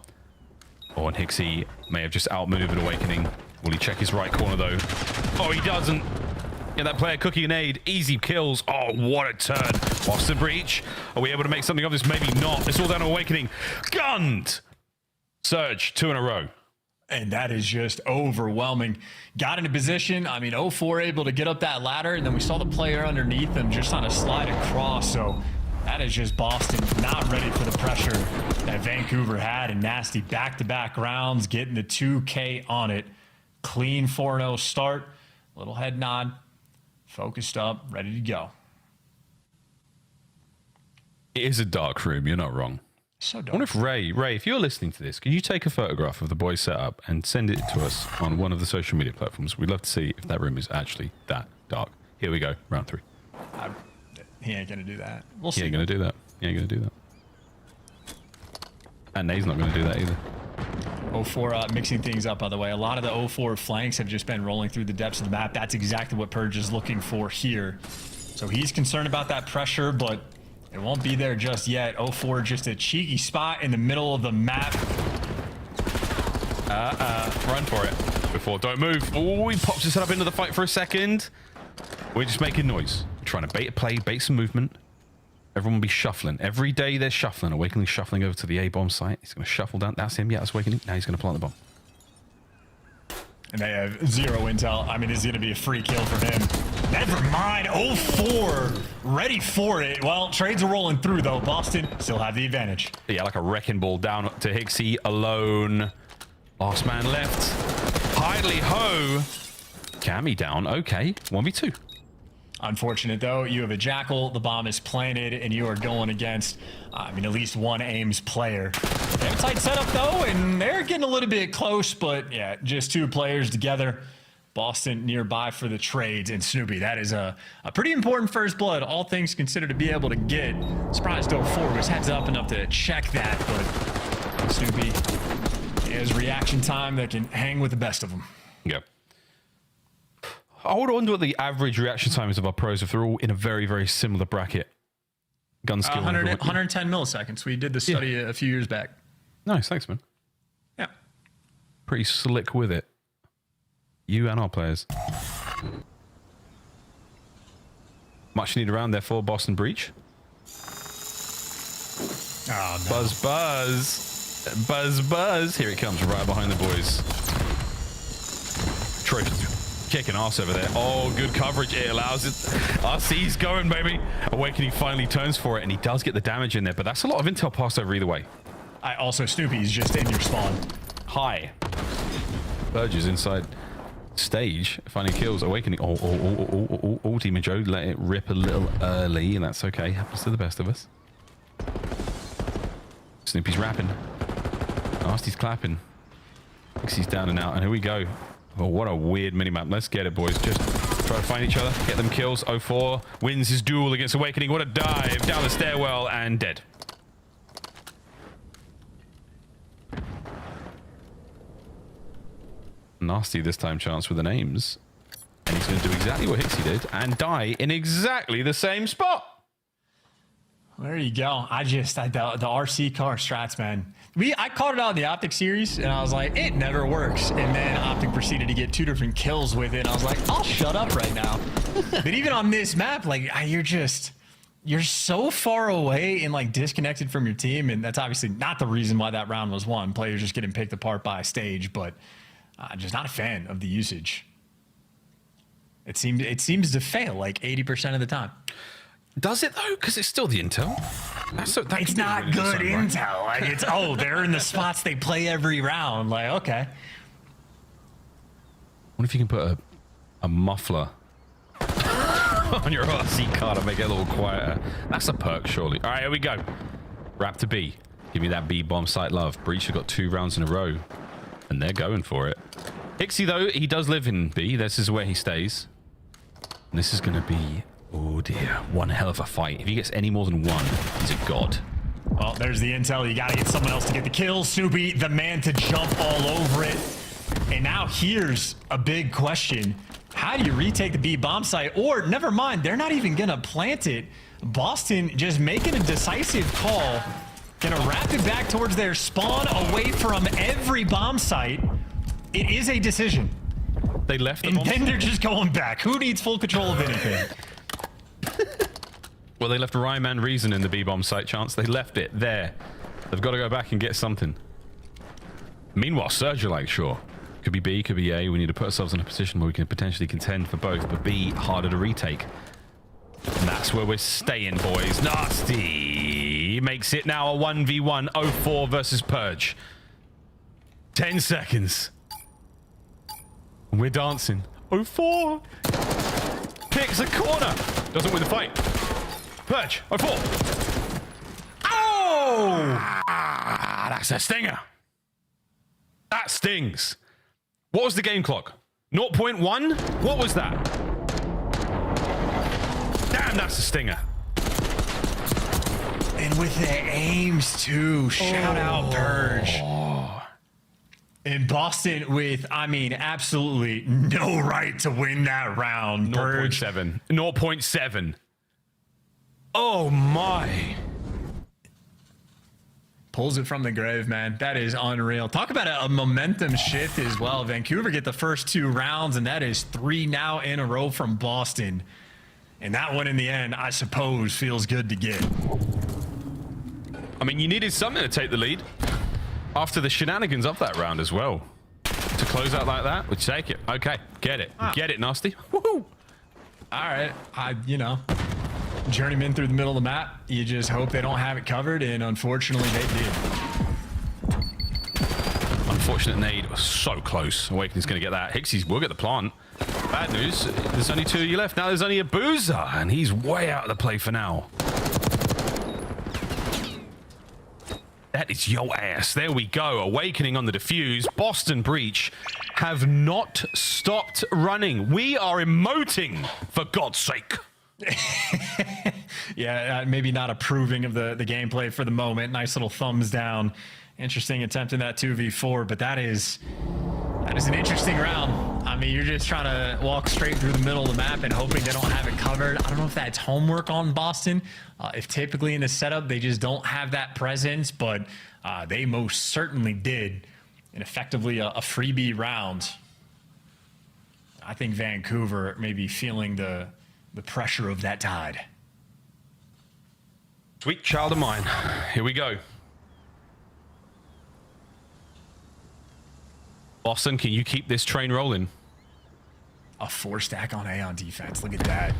Oh, and Hixie may have just outmaneuvered Awakening. Will he check his right corner, though? Oh, he doesn't. Yeah, that player cooking an aid. Easy kills. Oh, what a turn. Boston breach. Are we able to make something of this? Maybe not. It's all down to Awakening. Gunned! Surge, 2 in a row. And that is just overwhelming. Got into position. I mean, 04 able to get up that ladder, and then we saw the player underneath them just on a slide across. So that is just Boston not ready for the pressure that Vancouver had. And Nasty back-to-back rounds, getting the 2K on it. Clean 4-0 start. Little head nod. Focused up, ready to go. It is a dark room. You're not wrong. So I wonder if Ray, if you're listening to this, can you take a photograph of the boys setup and send it to us on one of the social media platforms? We'd love to see if that room is actually that dark. Here we go, round 3. He ain't gonna do that. We'll see. He ain't gonna do that. He ain't gonna do that. And Nate's not gonna do that either. 04 mixing things up, by the way. A lot of the 04 flanks have just been rolling through the depths of the map. That's exactly what Purge is looking for here. So he's concerned about that pressure, but it won't be there just yet. 04 just a cheeky spot in the middle of the map. Run for it. Before, don't move. Oh, he pops his head up into the fight for a second. We're just making noise. We're trying to bait a play, bait some movement. Everyone will be shuffling. Every day they're shuffling. Awakening shuffling over to the A-bomb site. He's going to shuffle down. That's him. Yeah, that's Awakening. Now he's going to plant the bomb. And they have 0 intel. I mean, it's going to be a free kill for him. Never mind. 04 ready for it. Well, trades are rolling through, though. Boston still have the advantage. Yeah, like a wrecking ball down to Hixie alone. Last man left. Hidely ho. Cammy down. Okay. 1v2. Unfortunate, though. You have a Jackal. The bomb is planted, and you are going against, at least one Ames player. They have a tight setup, though, and they're getting a little bit close, but yeah, just 2 players together. Boston nearby for the trades, and Snoopy, that is a pretty important first blood, all things considered, to be able to get. Surprised 04 was heads up enough to check that, but Snoopy Is reaction time that can hang with the best of them. Yeah. I would wonder what the average reaction time is of our pros if they're all in a very, very similar bracket. Gun skill. 110 milliseconds. We did the study a few years back. Nice, thanks, man. Yeah. Pretty slick with it. You and our players. Much needed around there for Boston Breach. Oh, no. Buzz, buzz. Buzz, buzz. Here it comes, right behind the boys. Troy kicking ass over there. Oh, good coverage. It allows it. RC's going, baby. Awakening finally turns for it, and he does get the damage in there, but that's a lot of intel passed over either way. Also, Snoopy's just in your spawn. Hi. Burge is inside stage. Finding kills. Awakening. Oh, Demon Joe let it rip a little early, and that's okay. Happens to the best of us. Snoopy's rapping. Nasty's clapping. He's down and out, and here we go. Oh, what a weird minimap. Let's get it, boys. Just try to find each other, get them kills. 04 wins his duel against Awakening. What a dive down the stairwell and dead. Nasty this time chance with the names. And he's going to do exactly what Hixie did and die in exactly the same spot. There you go. The RC car strats, man. I called it out in the Optic series, and I was like, it never works. And then Optic proceeded to get 2 different kills with it. And I was like, I'll shut up right now. But even on this map, like, you're so far away and like disconnected from your team. And that's obviously not the reason why that round was won. Players just getting picked apart by a stage, but just not a fan of the usage. It seems to fail like 80% of the time. Does it though? Because it's still the intel. It's not really good intel. Right? Like it's they're in the spots they play every round. Like okay. What if you can put a muffler on your RC car to make it a little quieter? That's a perk, surely. All right, here we go. Raptor B. Give me that B bomb site love. Breach have got 2 rounds in a row, and they're going for it. Hixie though, he does live in B. This is where he stays. And this is going to be. Oh dear, one hell of a fight. If he gets any more than 1, he's a god. Well, there's the intel. You gotta get someone else to get the kill. Snoopy, the man to jump all over it. And now here's a big question. How do you retake the B bomb site? Or, never mind, they're not even gonna plant it. Boston just making a decisive call. Gonna wrap it back towards their spawn away from every bomb site. It is a decision. They left the and bomb then site? they're just going back. Who needs full control of anything? Well, they left Rhyme and Reason in the B-bomb site, Chance. They left it there. They've got to go back and get something. Meanwhile, Surge are like, sure. Could be B, could be A. We need to put ourselves in a position where we can potentially contend for both, but B, harder to retake. And that's where we're staying, boys. Nasty makes it now a 1v1, 04 versus Purge. 10 seconds. We're dancing. 04. Picks a corner. Doesn't win the fight. Purge. 04. Oh! That's a stinger. That stings. What was the game clock? 0.1? What was that? Damn, that's a stinger. And with the aims too. Shout out Purge. In Boston with, I mean, absolutely no right to win that round. 0.7. 0.7. Oh my. Pulls it from the grave, man. That is unreal. Talk about a momentum shift as well. Vancouver get the first 2 rounds, and that is 3 now in a row from Boston. And that one in the end, I suppose, feels good to get. I mean, you needed something to take the lead after the shenanigans of that round as well. To close out like that, we'd take it. Okay, get it. Get it, Nasty. Woohoo! All right. Journeyman through the middle of the map. You just hope they don't have it covered, and unfortunately they did. Unfortunate nade was so close. Awakening's going to get that. Hixie's will get the plant. Bad news, there's only 2 of you left. Now there's only a Boozer, and he's way out of the play for now. That is yo ass. There we go. Awakening on the defuse. Boston Breach have not stopped running. We are emoting, for God's sake. Yeah, maybe not approving of the gameplay for the moment. Nice little thumbs down. Interesting attempt in that 2v4, but that is an interesting round. I mean, you're just trying to walk straight through the middle of the map and hoping they don't have it covered. I don't know if that's homework on Boston. If typically in the setup they just don't have that presence, but they most certainly did in effectively a freebie round. I think Vancouver may be feeling the pressure of that tide. Sweet child of mine. Here we go. Boston, can you keep this train rolling? A 4-stack on A on defense. Look at that.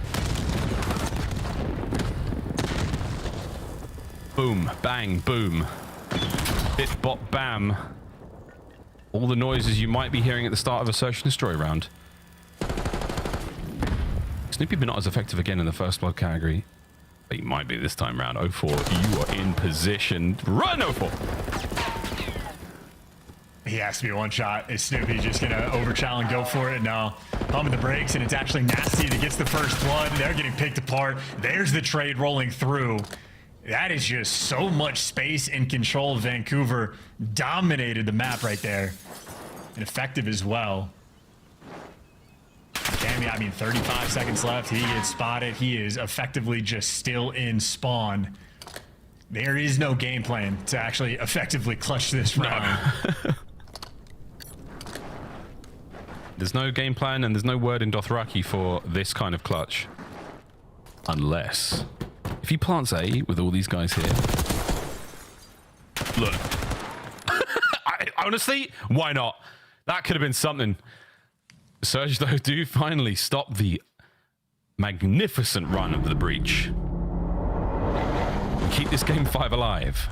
Boom, bang, boom. Bit, bop, bam. All the noises you might be hearing at the start of a Search and Destroy round. Snoopy been not as effective again in the first blood category. But he might be this time round. 04, you are in position. Run, 04! He has to be one shot. Is Snoopy just going to overchow and go for it? No. Pumping the brakes, and it's actually Nasty that gets the first blood. They're getting picked apart. There's the trade rolling through. That is just so much space and control. Vancouver dominated the map right there. And effective as well. Cammy, I mean, 35 seconds left. He gets spotted. He is effectively just still in spawn. There is no game plan to actually effectively clutch this round. There's no game plan and there's no word in Dothraki for this kind of clutch. Unless... if he plants A with all these guys here... Look. Honestly, why not? That could have been something. Surge, though, do finally stop the magnificent run of the breach. Keep this game 5 alive.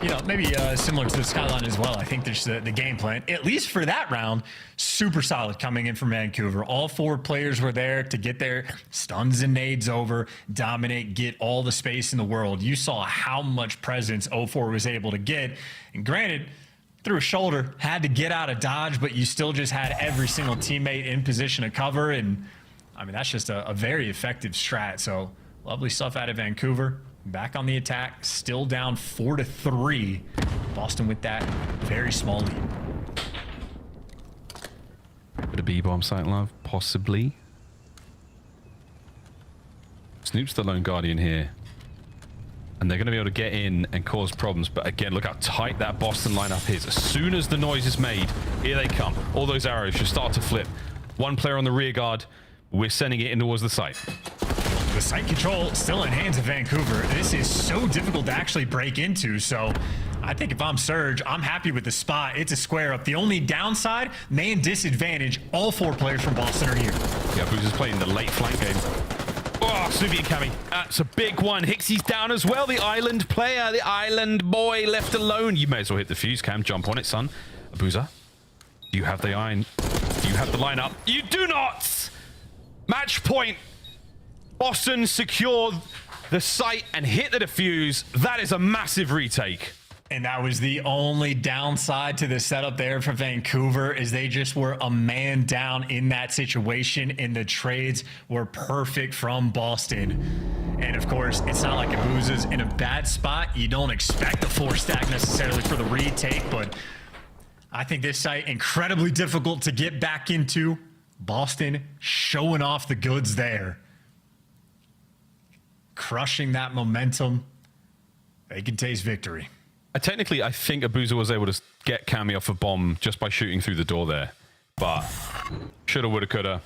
You know, maybe similar to the Skyline as well. I think there's the game plan, at least for that round, super solid coming in from Vancouver. All 4 players were there to get their stuns and nades over, dominate, get all the space in the world. You saw how much presence 04 was able to get. And granted, through a shoulder, had to get out of dodge, but you still just had every single teammate in position to cover. And I mean, that's just a very effective strat. So lovely stuff out of Vancouver. Back on the attack, still down 4-3. Boston with that very small lead. Bit of B-bomb site love, possibly. Snoop's the lone guardian here. And they're going to be able to get in and cause problems. But again, look how tight that Boston lineup is. As soon as the noise is made, here they come. All those arrows should start to flip. One player on the rear guard. We're sending it in towards the site. The site control still in hands of Vancouver. This is so difficult to actually break into. So I think if I'm Surge, I'm happy with the spot. It's a square up. The only downside, man disadvantage, all 4 players from Boston are here. Yeah, Booz is playing the late flank game. Oh, Snoopy and Cammy. That's a big one. Hixie's down as well. The island player, the island boy left alone. You may as well hit the fuse, Cam. Jump on it, son. Abuza, do you have the iron? Do you have the lineup? You do not! Match point. Boston secured the site and hit the defuse. That is a massive retake. And that was the only downside to the setup there for Vancouver, is they just were a man down in that situation, and the trades were perfect from Boston. And of course, it's not like Abuza's in a bad spot. You don't expect a 4-stack necessarily for the retake, but I think this site incredibly difficult to get back into. Boston showing off the goods there. Crushing that momentum. They can taste victory. Technically, I think Abuza was able to get Cammy off a bomb just by shooting through the door there. But shoulda, woulda, coulda.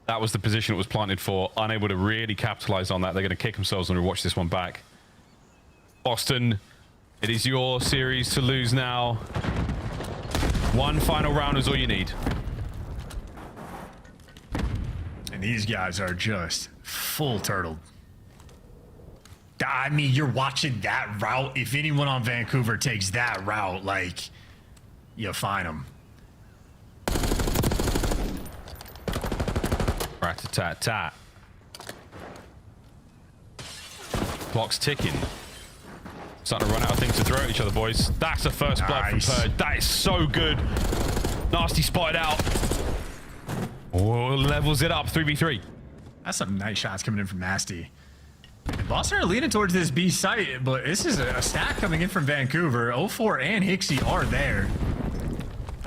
That was the position it was planted for. Unable to really capitalize on that. They're going to kick themselves when we watch this one back. Boston, it is your series to lose now. One final round is all you need. And these guys are just full turtled. I mean, you're watching that route. If anyone on Vancouver takes that route, like, you find them. Rat-a-tat-tat. Clock's ticking. Starting to run out of things to throw at each other, boys. That's a first blood from Purge. That is so good. Nasty spotted out. Oh, levels it up. 3v3. That's some nice shots coming in from Nasty. And Boston are leaning towards this B site, but this is a stack coming in from Vancouver. 04 and Hixie are there.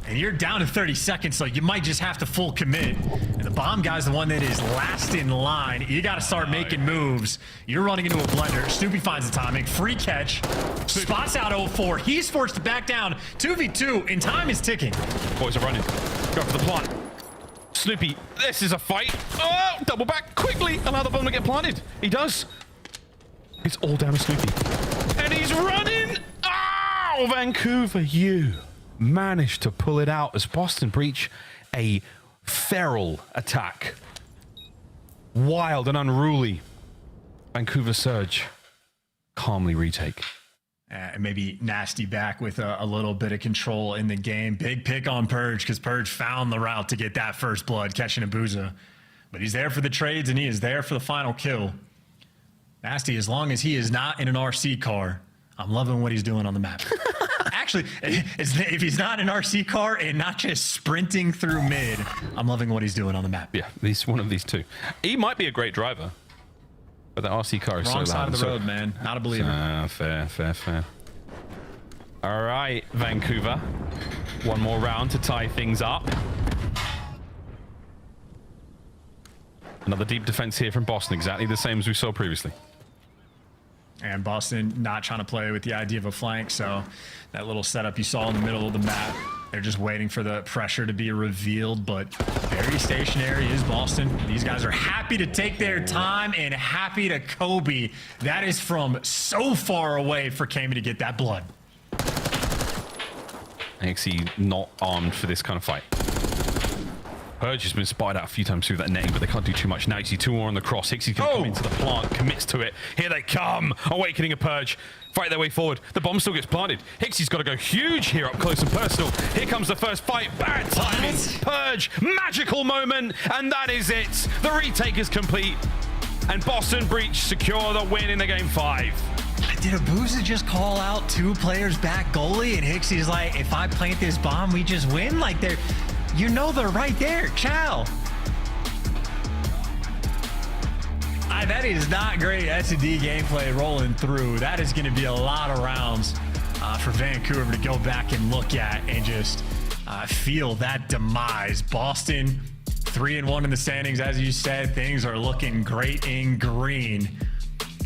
And you're down to 30 seconds, so you might just have to full commit. And the bomb guy's the one that is last in line. You got to start making moves. You're running into a blender. Snoopy finds the timing. Free catch. Spots out 04. He's forced to back down. 2v2, and time is ticking. Boys are running. Go for the plant. Snoopy, this is a fight. Oh, double back quickly. Allow the bomb to get planted. He does. It's all down to Snoopy. And he's running. Oh, Vancouver, you managed to pull it out as Boston breach a feral attack. Wild and unruly. Vancouver surge. Calmly retake. And maybe Nasty back with a little bit of control in the game. Big pick on Purge because Purge found the route to get that first blood, catching Abuza. But he's there for the trades and he is there for the final kill. Nasty, as long as he is not in an RC car, I'm loving what he's doing on the map. Actually, if he's not in an RC car and not just sprinting through mid, I'm loving what he's doing on the map. Yeah, he's one of these two. He might be a great driver, but the RC car is Wrong so loud. side of the road, man. Not a believer. Fair. All right, Vancouver. One more round to tie things up. Another deep defense here from Boston, exactly the same as we saw previously. And Boston not trying to play with the idea of a flank, so that little setup you saw in the middle of the map, they're just waiting for the pressure to be revealed, but very stationary is Boston. These guys are happy to take their time and happy to Kobe. That is from so far away for Kami to get that blood. Hixie not armed for this kind of fight. Purge has been spied out a few times through that netting, but they can't do too much now. You see 2 more on the cross. Hixie's going to come into the plant, commits to it. Here they come. Awakening a Purge. Fight their way forward. The bomb still gets planted. Hixie's got to go huge here up close and personal. Here comes the first fight. Bad timing. Purge. Magical moment. And that is it. The retake is complete. And Boston Breach secure the win in the game 5. Did Abuza just call out 2 players back goalie? And Hixie's like, if I plant this bomb, we just win? Like, they're... You know they're right there. Chow. That is not great S&D gameplay rolling through. That is going to be a lot of rounds for Vancouver to go back and look at and just feel that demise. Boston 3-1 in the standings. As you said, things are looking great in green.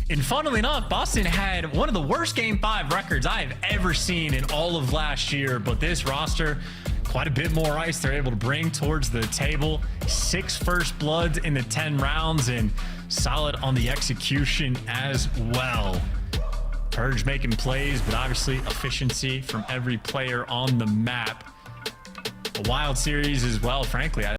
And funnily enough, Boston had one of the worst Game 5 records I have ever seen in all of last year. But this roster, quite a bit more ice they're able to bring towards the table. 6 first bloods in the 10 rounds and solid on the execution as well. Purge making plays, but obviously efficiency from every player on the map. A wild series as well, frankly.